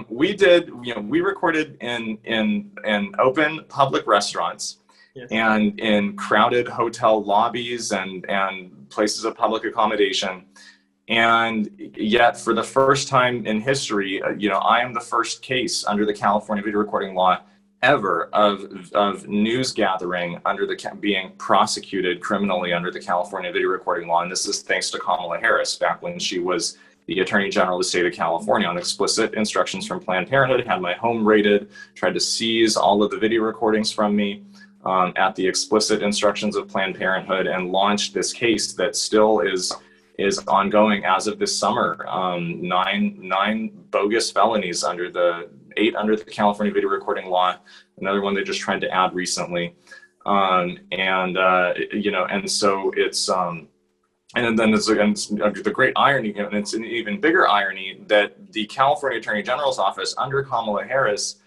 We recorded in open public restaurants. Yes. And in crowded hotel lobbies and places of public accommodation. And yet, for the first time in history, I am the first case under the California video recording law ever of news gathering being prosecuted criminally under the California video recording law. And this is thanks to Kamala Harris back when she was the Attorney General of the state of California, on explicit instructions from Planned Parenthood, had my home raided, tried to seize all of the video recordings from me. At the explicit instructions of Planned Parenthood, and launched this case that still is ongoing as of this summer. 9 bogus felonies under the California video recording law. Another one they just tried to add recently, and so it's and then it's the great irony, and it's an even bigger irony that the California Attorney General's office under Kamala Harris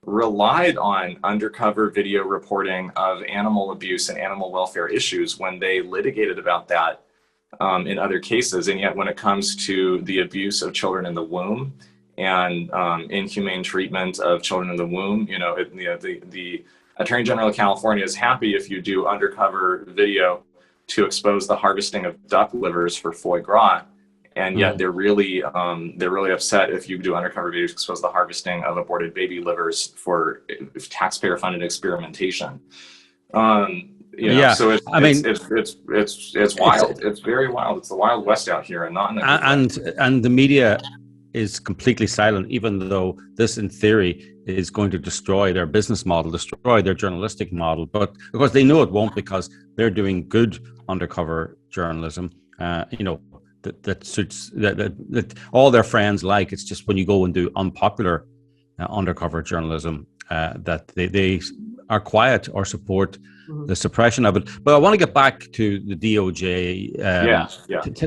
relied on undercover video reporting of animal abuse and animal welfare issues when they litigated about that in other cases. And yet when it comes to the abuse of children in the womb and inhumane treatment of children in the womb, the Attorney General of California is happy if you do undercover video to expose the harvesting of duck livers for foie gras. And yet they're really upset if you do undercover videos to expose the harvesting of aborted baby livers for taxpayer-funded experimentation. So it's wild. It's very wild. It's the Wild West out here, and not in and the media is completely silent, even though this, in theory, is going to destroy their business model, destroy their journalistic model. But of course, they know it won't, because they're doing good undercover journalism. That suits that all their friends like. It's just when you go and do unpopular undercover journalism that they are quiet or support the suppression of it. But I want to get back to the DOJ.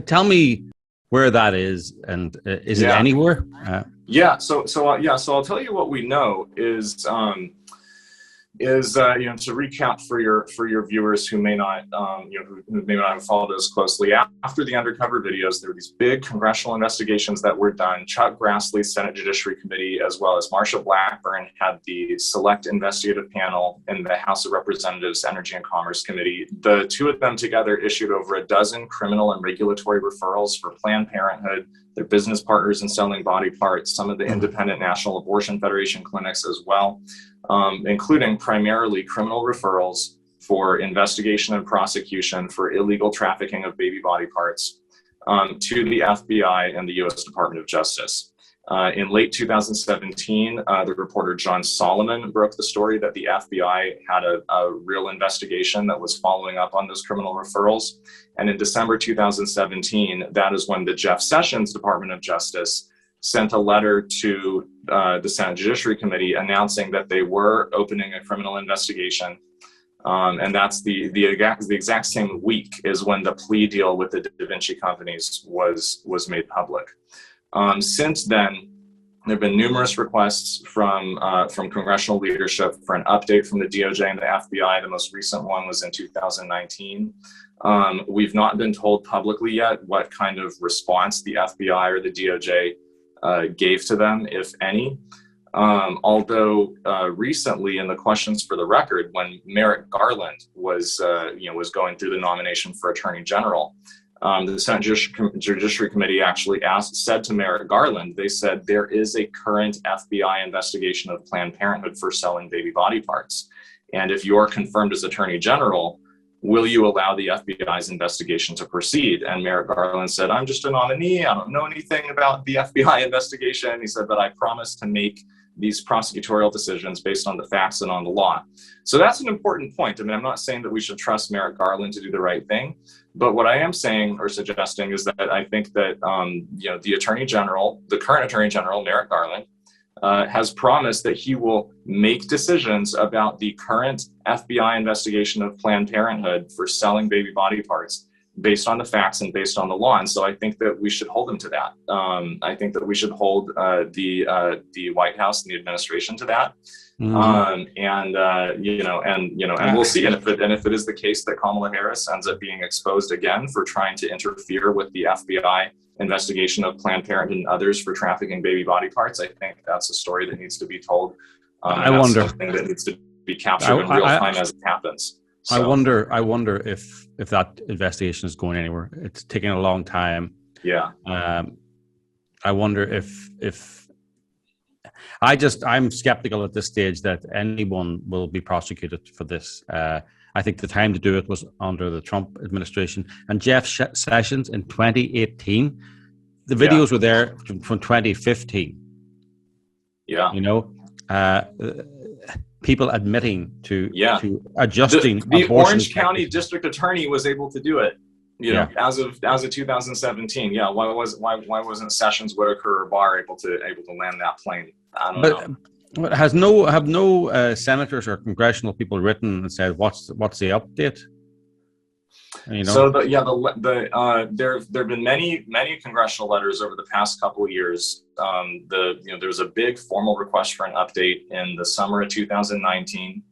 Tell me where that is, and is it anywhere? So I'll tell you what we know is is to recap for your viewers who may not who may not have followed us closely. After the Undercover videos, there were these big congressional investigations that were done. Chuck Grassley's Senate Judiciary Committee, as well as Marsha Blackburn, had the Select Investigative Panel in the House of Representatives Energy and Commerce Committee. The two of them together issued over a dozen criminal and regulatory referrals for Planned Parenthood, their business partners in selling body parts, some of the independent National Abortion Federation clinics as well, including primarily criminal referrals for investigation and prosecution for illegal trafficking of baby body parts to the FBI and the U.S. Department of Justice. In late 2017, the reporter John Solomon broke the story that the FBI had a real investigation that was following up on those criminal referrals. And in December 2017, that is when the Jeff Sessions Department of Justice sent a letter to the Senate Judiciary Committee announcing that they were opening a criminal investigation. And that's the exact same week is when the plea deal with the Da Vinci companies was made public. Since then, there have been numerous requests from congressional leadership for an update from the DOJ and the FBI. The most recent one was in 2019. We've not been told publicly yet what kind of response the FBI or the DOJ gave to them, if any. Although recently in the questions for the record, when Merrick Garland was going through the nomination for Attorney General, the Senate Judiciary Committee actually said to Merrick Garland, they said, there is a current FBI investigation of Planned Parenthood for selling baby body parts. And if you're confirmed as Attorney General, will you allow the FBI's investigation to proceed? And Merrick Garland said, I'm just a nominee. I don't know anything about the FBI investigation. He said, but I promise to make these prosecutorial decisions based on the facts and on the law. So that's an important point. I mean, I'm not saying that we should trust Merrick Garland to do the right thing, but what I am saying or suggesting is that I think that the Attorney General, the current Attorney General, Merrick Garland, has promised that he will make decisions about the current FBI investigation of Planned Parenthood for selling baby body parts based on the facts and based on the law. And so I think that we should hold him to that. I think that we should hold the White House and the administration to that. And we'll see. And if it is the case that Kamala Harris ends up being exposed again for trying to interfere with the FBI investigation of Planned Parenthood and others for trafficking baby body parts, I think that's a story that needs to be told. I wonder. Something that needs to be captured in real time as it happens. So. I wonder if that investigation is going anywhere. It's taking a long time. Yeah. I wonder if I'm skeptical at this stage that anyone will be prosecuted for this. I think the time to do it was under the Trump administration and Jeff Sessions in 2018. The videos were there from 2015. Yeah. People admitting to adjusting. The Orange County District Attorney was able to do it. As of 2017. Yeah. Why wasn't Sessions, Whitaker, or Barr able to land that plane? I don't know. But have no senators or congressional people written and said what's the update? So there have been many congressional letters over the past couple of years. There was a big formal request for an update in the summer of 2019.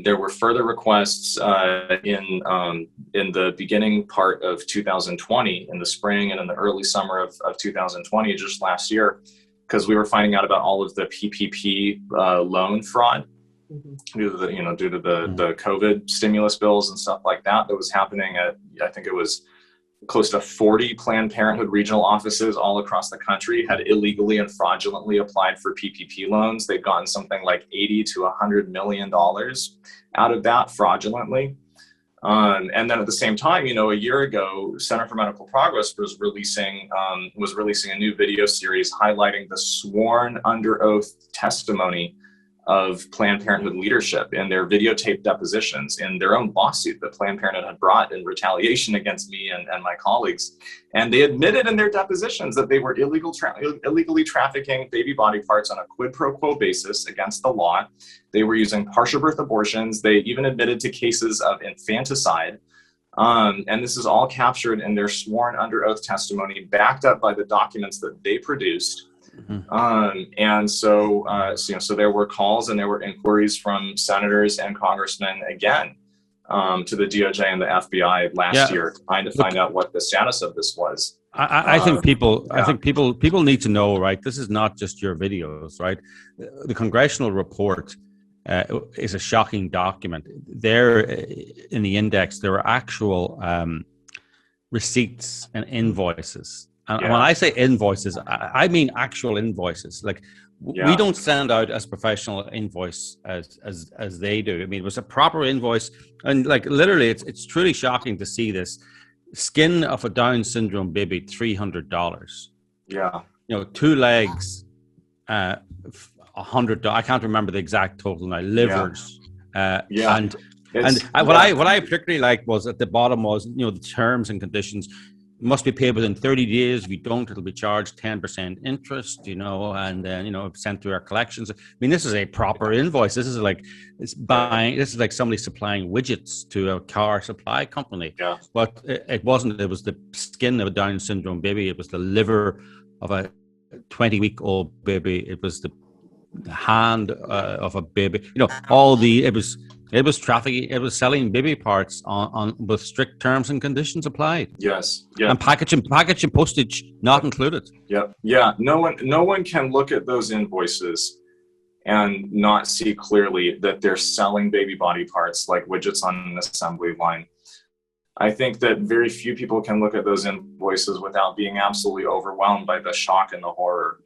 There were further requests in the beginning part of 2020, in the spring and in the early summer of 2020, just last year, because we were finding out about all of the PPP loan fraud. Due to the COVID stimulus bills and stuff like that was happening at, I think it was close to 40 Planned Parenthood regional offices all across the country had illegally and fraudulently applied for PPP loans. They'd gotten something like $80 to $100 million out of that fraudulently. And then at the same time, a year ago, Center for Medical Progress was releasing a new video series highlighting the sworn under oath testimony of Planned Parenthood leadership in their videotaped depositions in their own lawsuit that Planned Parenthood had brought in retaliation against me and my colleagues. And they admitted in their depositions that they were illegally trafficking baby body parts on a quid pro quo basis against the law. They were using partial birth abortions. They even admitted to cases of infanticide. And this is all captured in their sworn under oath testimony, backed up by the documents that they produced. And so, so there were calls and there were inquiries from senators and congressmen again to the DOJ and the FBI last year, trying to find out what the status of this was. I think people need to know, right? This is not just your videos, right? The congressional report is a shocking document. There in the index, there are actual receipts and invoices. And when I say invoices, I mean actual invoices. Like we don't send out as professional invoice as they do. I mean, it was a proper invoice, and like literally, it's truly shocking to see this. Skin of a Down syndrome baby, $300. Yeah. 2 legs, $100. I can't remember the exact total now. Livers, and what I particularly liked was at the bottom was the terms and conditions. Must be paid within 30 days. If you don't, it'll be charged 10% interest, and then, sent to our collections. I mean, this is a proper invoice. This is like somebody supplying widgets to a car supply company. Yeah. But it wasn't. It was the skin of a Down syndrome baby. It was the liver of a 20-week-old baby. It was the hand of a baby. It was trafficking. It was selling baby parts on with strict terms and conditions applied. Yes. Yeah. And packaging postage not included. Yep. Yeah. No one can look at those invoices and not see clearly that they're selling baby body parts like widgets on an assembly line. I think that very few people can look at those invoices without being absolutely overwhelmed by the shock and the horror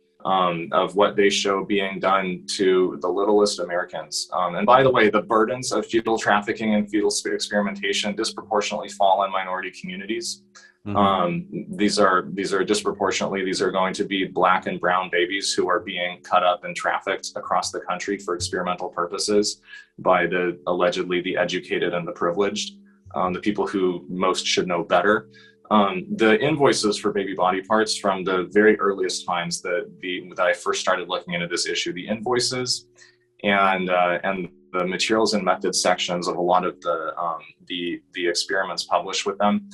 of what they show being done to the littlest Americans. And by the way, the burdens of fetal trafficking and fetal experimentation disproportionately fall on minority communities. These are disproportionately, these are going to be Black and brown babies who are being cut up and trafficked across the country for experimental purposes by allegedly the educated and the privileged, the people who most should know better. The invoices for baby body parts from the very earliest times that I first started looking into this issue, the invoices and the materials and methods sections of a lot of the experiments published with them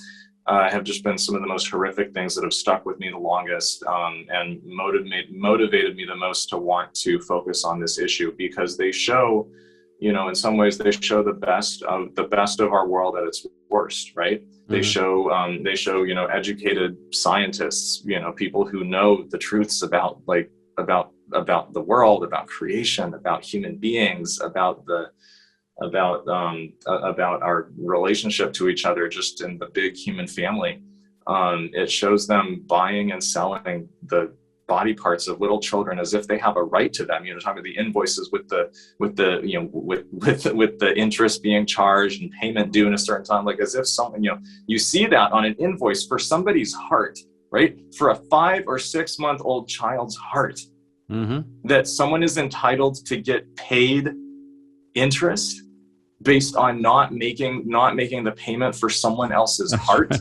have just been some of the most horrific things that have stuck with me the longest and motivated me the most to want to focus on this issue, because they show, in some ways they show the best of our world at its worst, right? They show, educated scientists, people who know the truths about the world, about creation, about human beings, about our relationship to each other, just in the big human family. It shows them buying and selling the body parts of little children as if they have a right to them. Talking about the invoices with the interest being charged and payment due in a certain time, like as if someone, you see that on an invoice for somebody's heart, right? For a 5 or 6 month old child's heart, that someone is entitled to get paid interest based on not making the payment for someone else's heart.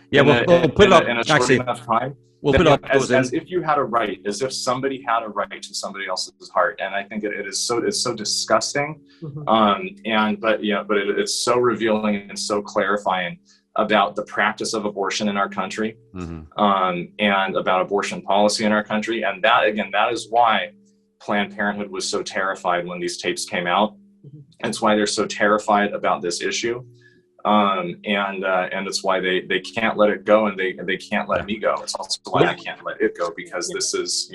We'll put it up in a short enough time. We'll put up as if you had a right, as if somebody had a right to somebody else's heart, and I think it's so disgusting. But it's so revealing and so clarifying about the practice of abortion in our country, and about abortion policy in our country, and that is why Planned Parenthood was so terrified when these tapes came out. It's why they're so terrified about this issue. And it's why they can't let it go, and they can't let me go. It's also why I can't let it go, because this is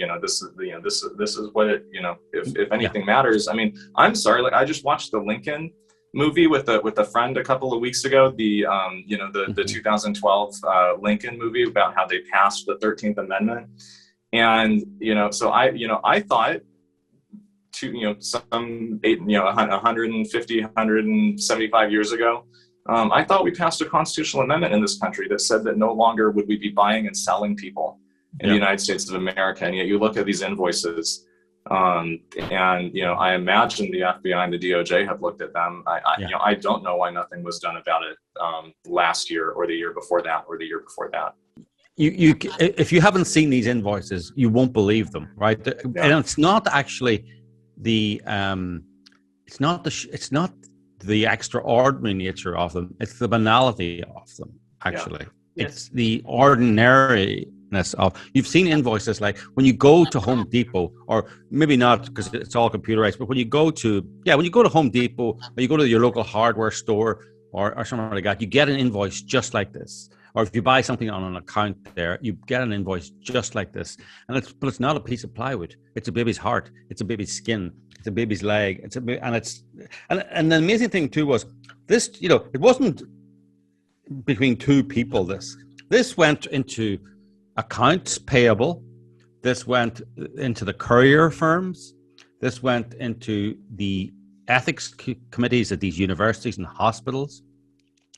what it, if anything matters. I mean, I'm sorry, like I just watched the Lincoln movie with a friend a couple of weeks ago, the 2012 Lincoln movie about how they passed the 13th Amendment. And, so I thought, some 150, 175 years ago, I thought we passed a constitutional amendment in this country that said that no longer would we be buying and selling people in the United States of America. And yet you look at these invoices, and I imagine the FBI and the DOJ have looked at them. I don't know why nothing was done about it last year or the year before that or the year before that. If you haven't seen these invoices, you won't believe them, right? And it's not actually it's not the extraordinary nature of them. It's the banality of them, actually. It's the ordinary of, you've seen invoices like when you go to Home Depot, or maybe not because it's all computerized, but when you go to Home Depot, or you go to your local hardware store or something like that, you get an invoice just like this. Or if you buy something on an account there, you get an invoice just like this. But it's not a piece of plywood. It's a baby's heart. It's a baby's skin. It's a baby's leg. And the amazing thing too was this, it wasn't between two people. This went into accounts payable. This went into the courier firms. This went into the ethics committees at these universities and hospitals.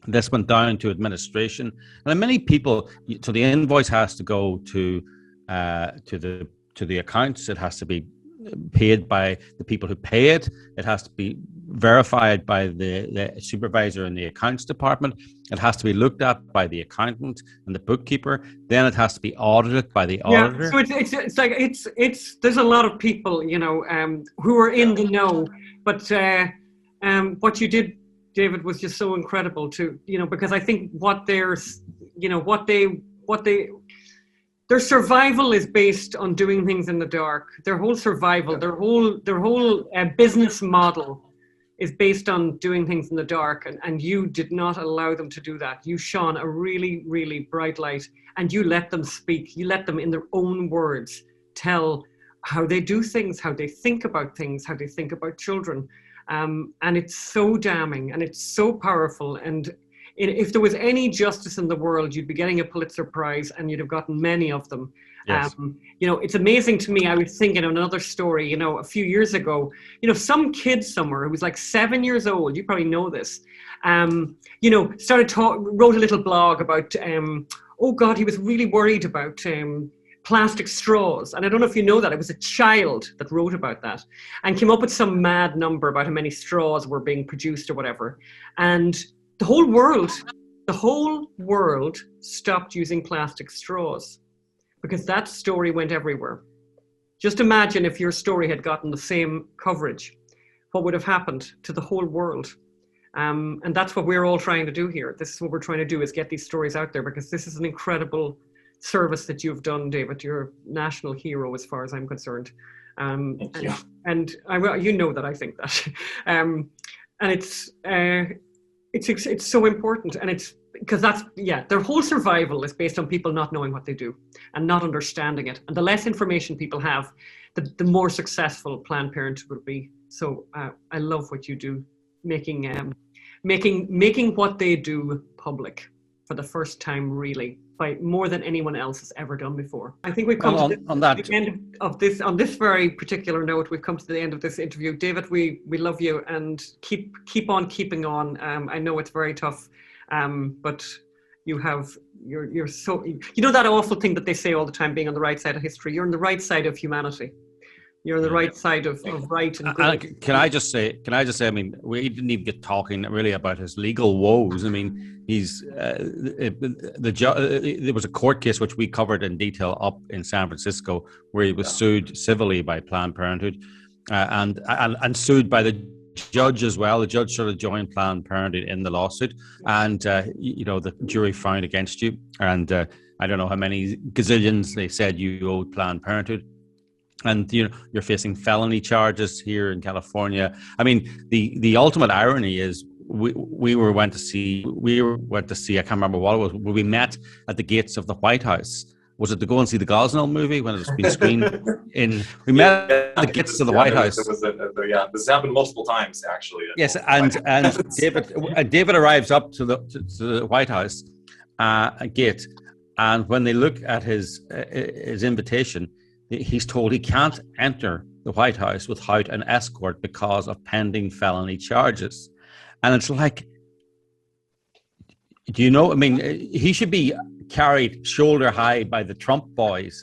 This went down to administration, and many people. So the invoice has to go to the accounts. It has to be paid by the people who pay it. It has to be verified by the supervisor in the accounts department. It has to be looked at by the accountant and the bookkeeper. Then it has to be audited by the auditor. So it's like there's a lot of people who are in the know, but what you did, David, was just so incredible too, because I think their survival is based on doing things in the dark. Their whole survival, their whole business model is based on doing things in the dark. And you did not allow them to do that. You shone a really, really bright light, and you let them speak. You let them, in their own words, tell how they do things, how they think about things, how they think about children. And it's so damning and it's so powerful. And if there was any justice in the world, you'd be getting a Pulitzer Prize, and you'd have gotten many of them. Yes. It's amazing to me. I was thinking of another story, a few years ago, some kid somewhere who was like 7 years old, you probably know this, wrote a little blog about, he was really worried about plastic straws. And I don't know if you know that. It was a child that wrote about that and came up with some mad number about how many straws were being produced or whatever. And the whole world stopped using plastic straws because that story went everywhere. Just imagine if your story had gotten the same coverage, what would have happened to the whole world? And that's what we're all trying to do here. This is what we're trying to do, is get these stories out there, because this is an incredible service that you've done, David. You're a national hero as far as I'm concerned. Thank you. And you know that I think that. And it's so important, and it's because their whole survival is based on people not knowing what they do and not understanding it. And the less information people have, the more successful Planned Parenthood will be. So I love what you do, making what they do public for the first time, really, by more than anyone else has ever done before. I think we've come to the end of this. On this very particular note, we've come to the end of this interview. David, we love you, and keep on keeping on. I know it's very tough, but you're so, that awful thing that they say all the time, being on the right side of history. You're on the right side of humanity. You're on the right side of right and good. Can I just say, I mean, we didn't even get talking really about his legal woes. I mean, there was a court case which we covered in detail up in San Francisco, where he was sued civilly by Planned Parenthood, and sued by the judge as well. The judge sort of joined Planned Parenthood in the lawsuit, and the jury found against you. And I don't know how many gazillions they said you owed Planned Parenthood. And you're facing felony charges here in California. I mean, the ultimate irony is we went to see. I can't remember what it was. We met at the gates of the White House. Was it to go and see the Gosnell movie when it was being screened in? We met at the gates of the White House. This happened multiple times actually. Yes, and David arrives up to the White House gate, and when they look at his invitation, he's told he can't enter the White House without an escort because of pending felony charges. And it's like, do you know? I mean, he should be carried shoulder high by the Trump boys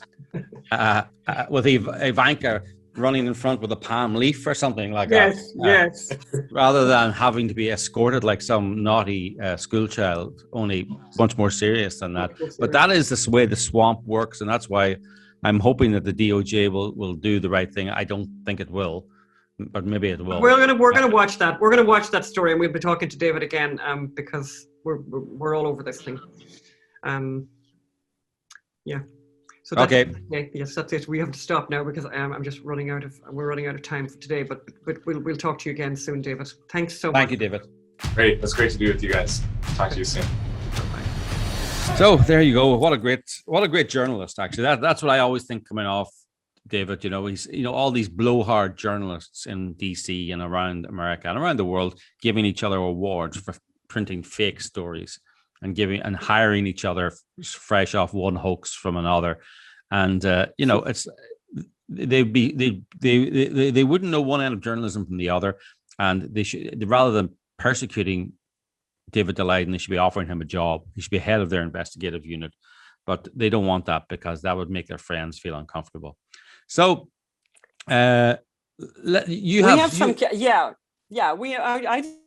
with Ivanka running in front with a palm leaf or something like that. Yes. Rather than having to be escorted like some naughty school child, only much more serious than that. But that is the way the swamp works, and that's why I'm hoping that the DOJ will do the right thing. I don't think it will, but maybe it will. We're gonna watch that. We're gonna watch that story, and we'll be talking to David again because we're all over this thing. Yeah. So that's Okay. okay. Yes, that's it. We have to stop now because we're running out of time for today. But we'll talk to you again soon, David. Thanks so much. Thank you, David. Great. It's great to be with you guys. Talk to you soon. So there you go. What a great journalist. Actually, that's what I always think coming off David. He's all these blowhard journalists in DC and around America and around the world giving each other awards for printing fake stories and hiring each other fresh off one hoax from another. And it's they wouldn't know one end of journalism from the other, and they should, rather than persecuting David Daleiden, they should be offering him a job. He should be head of their investigative unit, but they don't want that because that would make their friends feel uncomfortable. So, I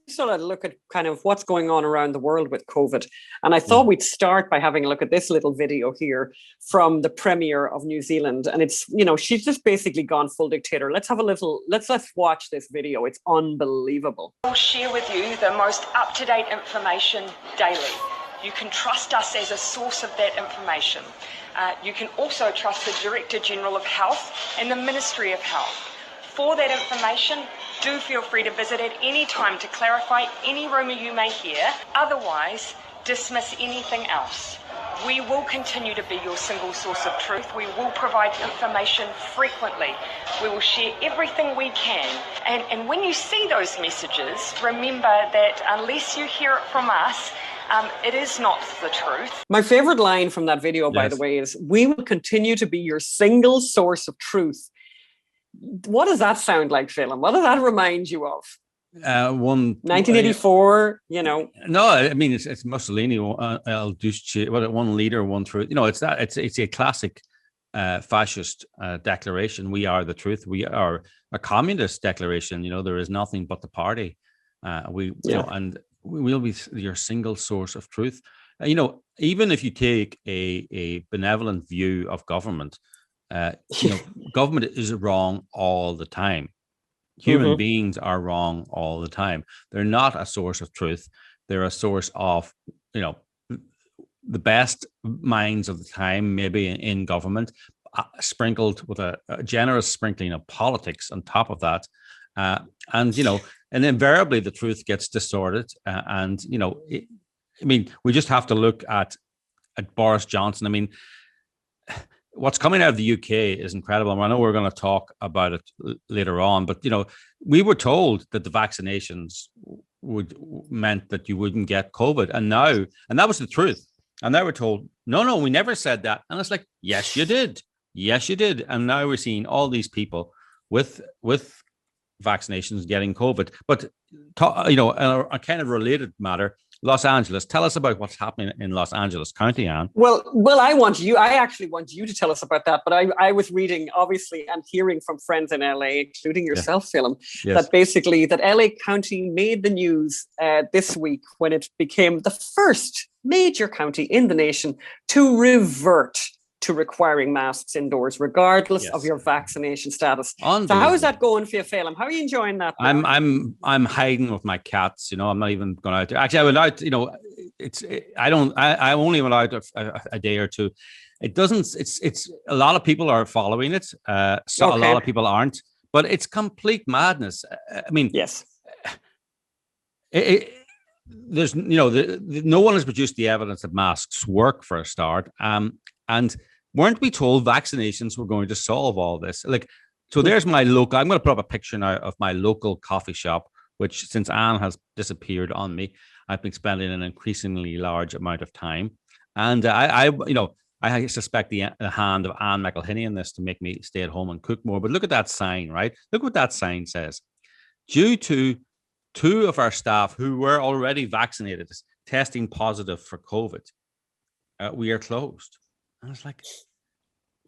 sort of look at kind of what's going on around the world with COVID. And I thought we'd start by having a look at this little video here from the Premier of New Zealand. And it's, she's just basically gone full dictator. Let's watch this video. It's unbelievable. We'll share with you the most up-to-date information daily. You can trust us as a source of that information. You can also trust the Director General of Health and the Ministry of Health. For that information, do feel free to visit at any time to clarify any rumour you may hear. Otherwise, dismiss anything else. We will continue to be your single source of truth. We will provide information frequently. We will share everything we can. And when you see those messages, remember that unless you hear it from us, it is not the truth. My favorite line from that video, by the way, is, "We will continue to be your single source of truth." What does that sound like, Phelim? What does that remind you of? 1984, No, I mean, it's Mussolini, 𝙁𝙤𝙘𝙀𝙀𝙀, one leader, one truth. It's a classic fascist declaration. We are the truth. We are a communist declaration. There is nothing but the party. And we'll be your single source of truth. Even if you take a benevolent view of government, government is wrong all the time. Human beings are wrong all the time. They're not a source of truth. They're a source of, the best minds of the time, maybe in government, sprinkled with a generous sprinkling of politics on top of that. And invariably the truth gets distorted. We just have to look at Boris Johnson. I mean, what's coming out of the UK is incredible. I know we're going to talk about it later on, but we were told that the vaccinations meant that you wouldn't get COVID, and that was the truth. And now we're told, no, we never said that. And it's like, yes, you did. And now we're seeing all these people with vaccinations getting COVID. But a kind of related matter, Los Angeles. Tell us about what's happening in Los Angeles County, Anne. Well, I actually want you to tell us about that. But I was reading, obviously, and hearing from friends in LA, including yourself, Phelim, that basically that LA County made the news this week when it became the first major county in the nation to revert to requiring masks indoors, regardless of your vaccination status. So how is that going for you, Phelim? How are you enjoying that? I'm hiding with my cats. I'm not even going out there. Actually, I went out. I only went out a day or two. It doesn't. It's a lot of people are following it. A lot of people aren't. But it's complete madness. I mean, yes. There's no one has produced the evidence that masks work, for a start. And weren't we told vaccinations were going to solve all this? So there's my local, I'm going to put up a picture now of my local coffee shop, which since Anne has disappeared on me, I've been spending an increasingly large amount of time. And I suspect the hand of Anne McElhinney in this to make me stay at home and cook more. But look at that sign, right? Look what that sign says. Due to 2 of our staff who were already vaccinated testing positive for COVID, we are closed. And it's like,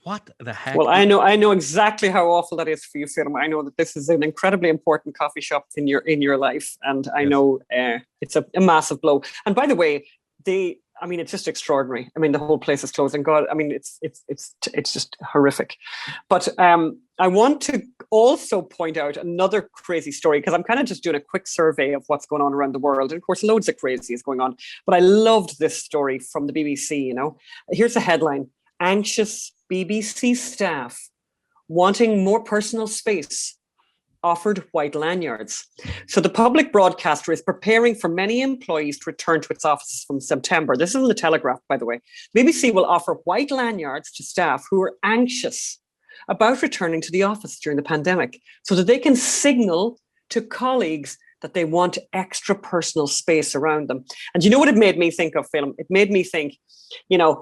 what the heck? Well, I know exactly how awful that is for you, Phelim. I know that this is an incredibly important coffee shop in your life, and I know it's a massive blow. And by the way, it's just extraordinary. I mean, the whole place is closed, and God, I mean, it's just horrific. But I want to also point out another crazy story, because I'm kind of just doing a quick survey of what's going on around the world. And of course, loads of crazy is going on. But I loved this story from the BBC, Here's a headline: anxious BBC staff wanting more personal space offered white lanyards. So the public broadcaster is preparing for many employees to return to its offices from September. This is in the Telegraph, by the way. BBC will offer white lanyards to staff who are anxious about returning to the office during the pandemic so that they can signal to colleagues that they want extra personal space around them. And you know what it made me think of, Phil? It made me think,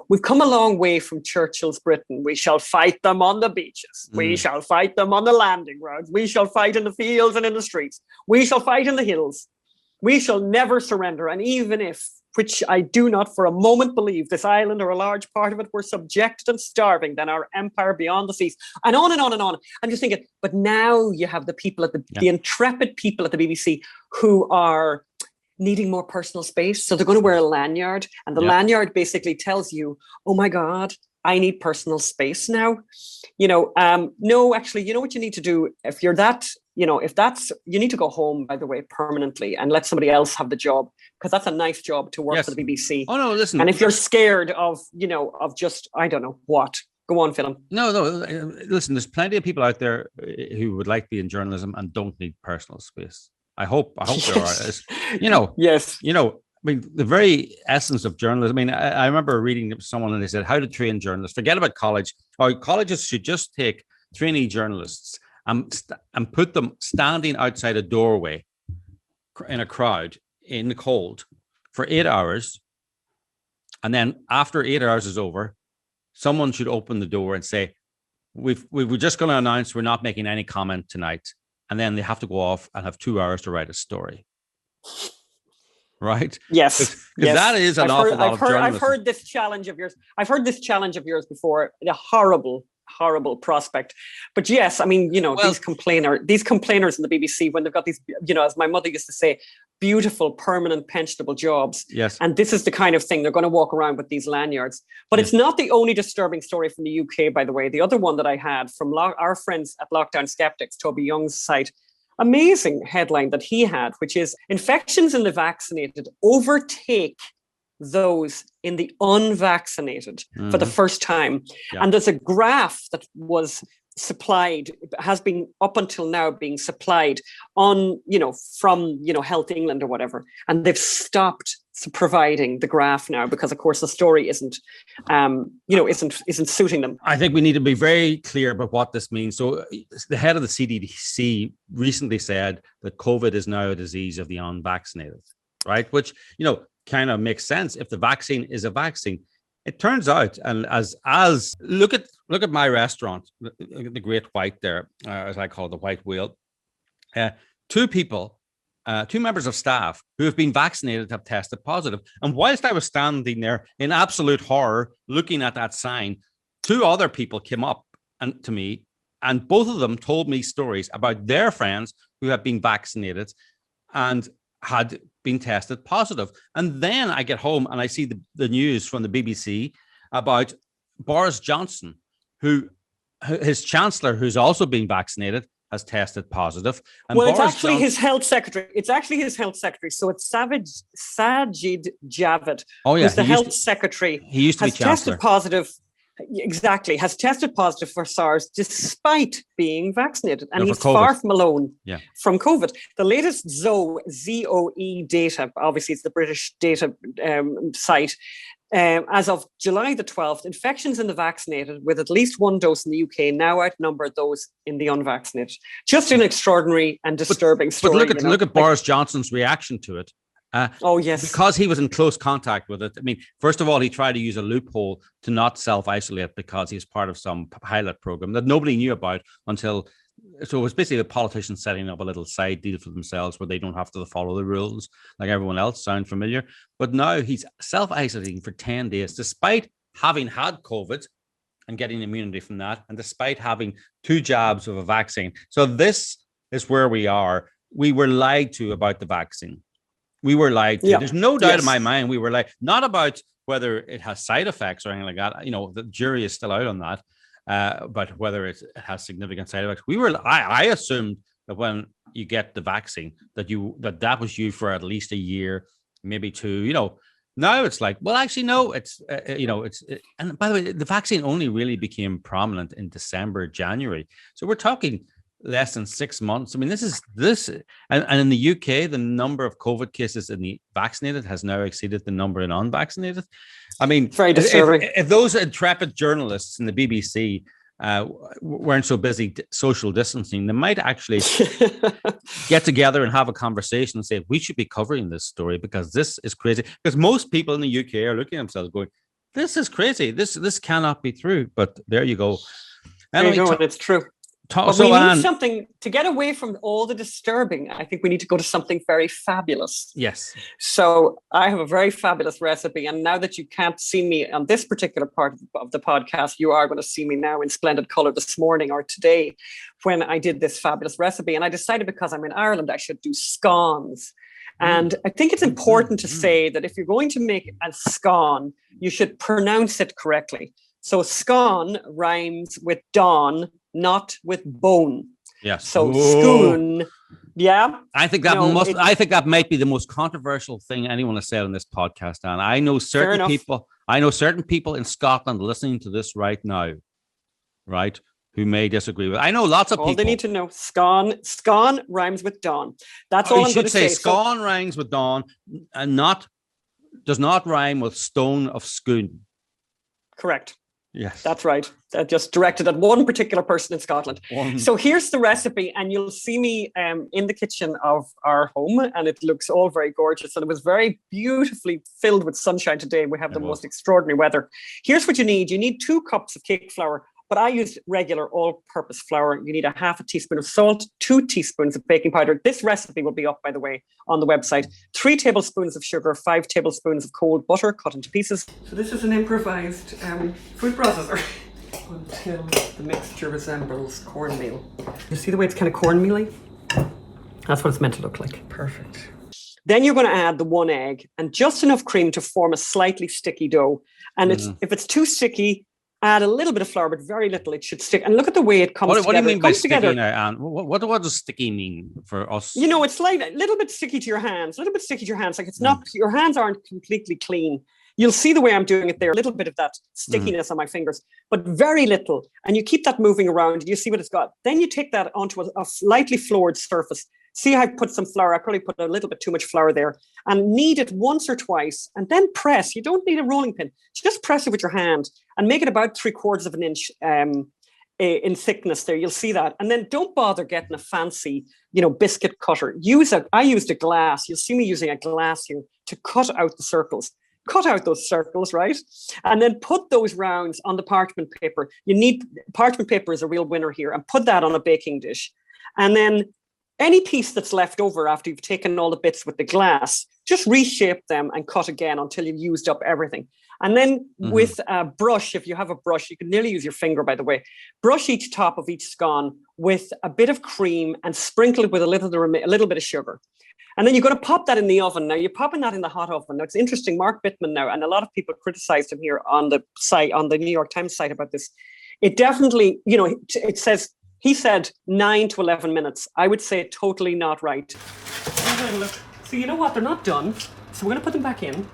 we've come a long way from Churchill's Britain. We shall fight them on the beaches. We shall fight them on the landing grounds. We shall fight in the fields and in the streets. We shall fight in the hills. We shall never surrender. And even if, which I do not for a moment believe, this island or a large part of it were subjected and starving, then our empire beyond the seas, and on and on and on. I'm just thinking, but now you have the people at the intrepid people at the BBC who are needing more personal space. So they're going to wear a lanyard, and the lanyard basically tells you, oh my God, I need personal space now. No, actually, you know what you need to do if you're that, you need to go home, by the way, permanently and let somebody else have the job, because that's a nice job to work for the BBC. Oh, no, listen. And if you're scared of just, I don't know what, go on, Phil. No, listen, there's plenty of people out there who would like to be in journalism and don't need personal space. I hope there are. Yes. I mean, the very essence of journalism. I mean, I remember reading someone and they said, how to train journalists. Forget about college. Or colleges should just take trainee journalists and put them standing outside a doorway in a crowd in the cold for 8 hours. And then after 8 hours is over, someone should open the door and say, we're just going to announce we're not making any comment tonight. And then they have to go off and have 2 hours to write a story. Right? Yes. Because that is an awful lot of journalism. I've heard this challenge of yours before. A horrible prospect. But yes, I mean, these complainers in the BBC, when they've got these, as my mother used to say, beautiful, permanent, pensionable jobs. Yes. And this is the kind of thing they're going to walk around with these lanyards. But it's not the only disturbing story from the UK, by the way. The other one that I had from our friends at Lockdown Skeptics, Toby Young's site, amazing headline that he had, which is infections in the vaccinated overtake those in the unvaccinated for the first time. Yeah. And there's a graph that was supplied, has been up until now being supplied on, from, Health England or whatever. And they've stopped providing the graph now because, of course, the story isn't suiting them. I think we need to be very clear about what this means. So the head of the CDC recently said that COVID is now a disease of the unvaccinated, right? Which, kind of makes sense if the vaccine is a vaccine. It turns out, and as look at my restaurant, the Great White there, as I call it, the White Whale. Two members of staff who have been vaccinated have tested positive. And whilst I was standing there in absolute horror, looking at that sign, two other people came up to me, and both of them told me stories about their friends who have been vaccinated and had been tested positive. And then I get home and I see the news from the BBC about Boris Johnson, his chancellor, who's also been vaccinated, has tested positive. And well, it's actually his health secretary. So it's Sajid Javid, who's the health secretary. He used to be chancellor. Tested positive. Exactly, has tested positive for SARS despite being vaccinated, and he's far from alone from COVID. The latest ZOE data, obviously it's the British data site, as of July the 12th, infections in the vaccinated with at least one dose in the UK now outnumber those in the unvaccinated. Just an extraordinary and disturbing story. But look at Boris Johnson's reaction to it. Because he was in close contact with it. I mean, first of all, he tried to use a loophole to not self-isolate because he's part of some pilot program that nobody knew about so it was basically the politicians setting up a little side deal for themselves where they don't have to follow the rules like everyone else. Sound familiar? But now he's self-isolating for 10 days, despite having had COVID and getting immunity from that, and despite having 2 jabs of a vaccine. So this is where we are. We were lied to about the vaccine. We were lied to. There's no doubt in my mind we were lied, not about whether it has side effects or anything like that. The jury is still out on that, but whether it has significant side effects. I assumed that when you get the vaccine that was you for at least a year, maybe 2. Now it's like, well, actually, no, it's, and by the way, the vaccine only really became prominent in December, January. So we're talking less than 6 months. I mean, and in the UK, the number of COVID cases in the vaccinated has now exceeded the number in unvaccinated. I mean, very disturbing. If those intrepid journalists in the BBC weren't so busy social distancing, they might actually get together and have a conversation and say, we should be covering this story because this is crazy. Because most people in the UK are looking at themselves going, this is crazy. This cannot be true. But there you go. There you go, and it's true. But we need something to get away from all the disturbing. I think we need to go to something very fabulous. Yes. So I have a very fabulous recipe. And now that you can't see me on this particular part of the podcast, you are going to see me now in splendid color this morning or today when I did this fabulous recipe. And I decided because I'm in Ireland, I should do scones. And I think it's important to say that if you're going to make a scone, you should pronounce it correctly. So scone rhymes with dawn, not with bone. Yes. So scone, yeah. I think that might be the most controversial thing anyone has said on this podcast. And I know certain people in Scotland listening to this right now, right, who may disagree with. I know lots of people. All they need to know, scone rhymes with dawn. That's all I'm going to say. Scone rhymes with dawn and does not rhyme with stone of scone. Correct. Yes. That's right. Just directed at one particular person in Scotland. So here's the recipe, and you'll see me in the kitchen of our home, and it looks all very gorgeous. And it was very beautifully filled with sunshine today. We have the most extraordinary weather. Here's what you need. You need 2 cups of cake flour, but I use regular all-purpose flour. You need a half a teaspoon of salt, 2 teaspoons of baking powder. This recipe will be up, by the way, on the website. 3 tablespoons of sugar, 5 tablespoons of cold butter cut into pieces. So this is an improvised food processor until the mixture resembles cornmeal. You see the way it's kind of cornmealy? That's what it's meant to look like. Perfect. Then you're going to add the 1 egg and just enough cream to form a slightly sticky dough. And if it's too sticky, add a little bit of flour, but very little. It should stick. And look at the way it comes together. What do you mean by sticky now, Anne? What does sticky mean for us? You know, it's like a little bit sticky to your hands. Like it's not, your hands aren't completely clean. You'll see the way I'm doing it there. A little bit of that stickiness on my fingers, but very little. And you keep that moving around. You see what it's got. Then you take that onto a slightly floored surface. See, I put some flour. I probably put a little bit too much flour there, and knead it once or twice and then press. You don't need a rolling pin. Just press it with your hand and make it about 3/4 of an inch in thickness there. You'll see that. And then don't bother getting a fancy, biscuit cutter. I used a glass. You'll see me using a glass here to cut out the circles. Cut out those circles, right? And then put those rounds on the parchment paper. Parchment paper is a real winner here, and put that on a baking dish. And then any piece that's left over after you've taken all the bits with the glass, just reshape them and cut again until you've used up everything. And then with a brush, if you have a brush, you can nearly use your finger, by the way, brush each top of each scone with a bit of cream and sprinkle it with a little bit of sugar. And then you're going to pop that in the oven. Now, you're popping that in the hot oven. Now, it's interesting. Mark Bittman now, and a lot of people criticized him here on the site, on the New York Times site about this. It definitely, it says, he said 9 to 11 minutes. I would say totally not right. So you know what? They're not done. So we're going to put them back in.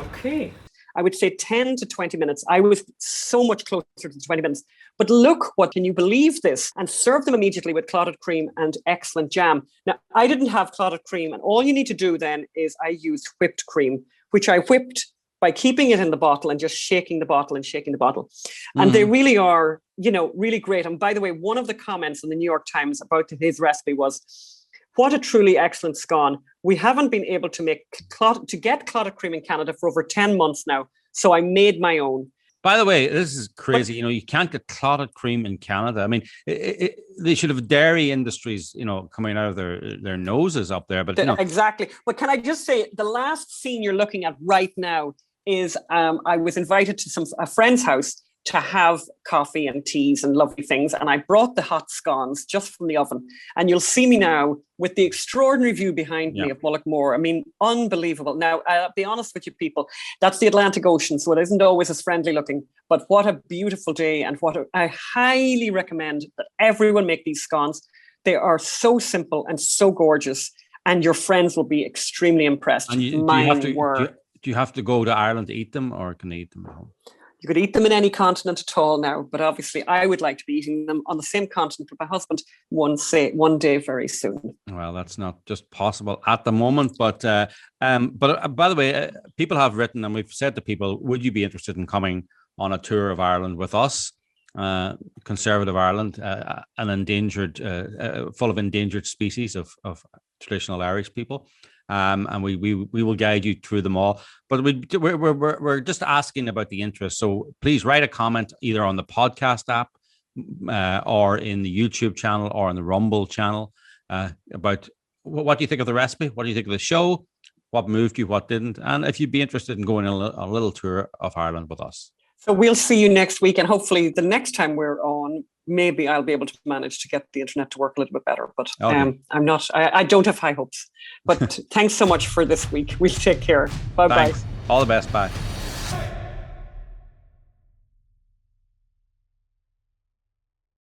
Okay. I would say 10 to 20 minutes. I was so much closer to 20 minutes. But look, can you believe this? And serve them immediately with clotted cream and excellent jam. Now, I didn't have clotted cream. And all you need to do then is I used whipped cream, which I whipped by keeping it in the bottle and just shaking the bottle and shaking the bottle. And they really are, really great. And by the way, one of the comments in the New York Times about his recipe was, what a truly excellent scone. We haven't been able to get clotted cream in Canada for over 10 months now. So I made my own. By the way, this is crazy. You can't get clotted cream in Canada. I mean, they should have dairy industries, coming out of their noses up there. But exactly. But can I just say, the last scene you're looking at right now is I was invited to a friend's house to have coffee and teas and lovely things. And I brought the hot scones just from the oven. And you'll see me now with the extraordinary view behind me of Mullaghmore. I mean, unbelievable. Now, I'll be honest with you people, that's the Atlantic Ocean, so it isn't always as friendly looking. But what a beautiful day. And I highly recommend that everyone make these scones. They are so simple and so gorgeous. and your friends will be extremely impressed. And do you have to go to Ireland to eat them, or can they eat them at home? You could eat them in any continent at all now, but obviously I would like to be eating them on the same continent with my husband one day very soon. Well, that's not just possible at the moment, but by the way, people have written, and we've said to people, would you be interested in coming on a tour of Ireland with us? Conservative Ireland, an endangered, full of endangered species of traditional Irish people. And we will guide you through them all. But we're just asking about the interest. So please write a comment either on the podcast app or in the YouTube channel or on the Rumble channel about what do you think of the recipe? What do you think of the show? What moved you? What didn't? And if you'd be interested in going on a little tour of Ireland with us. So we'll see you next week, and hopefully the next time we're on, maybe I'll be able to manage to get the internet to work a little bit better. But I don't have high hopes. But thanks so much for this week. We'll take care. Bye-bye. All the best. Bye.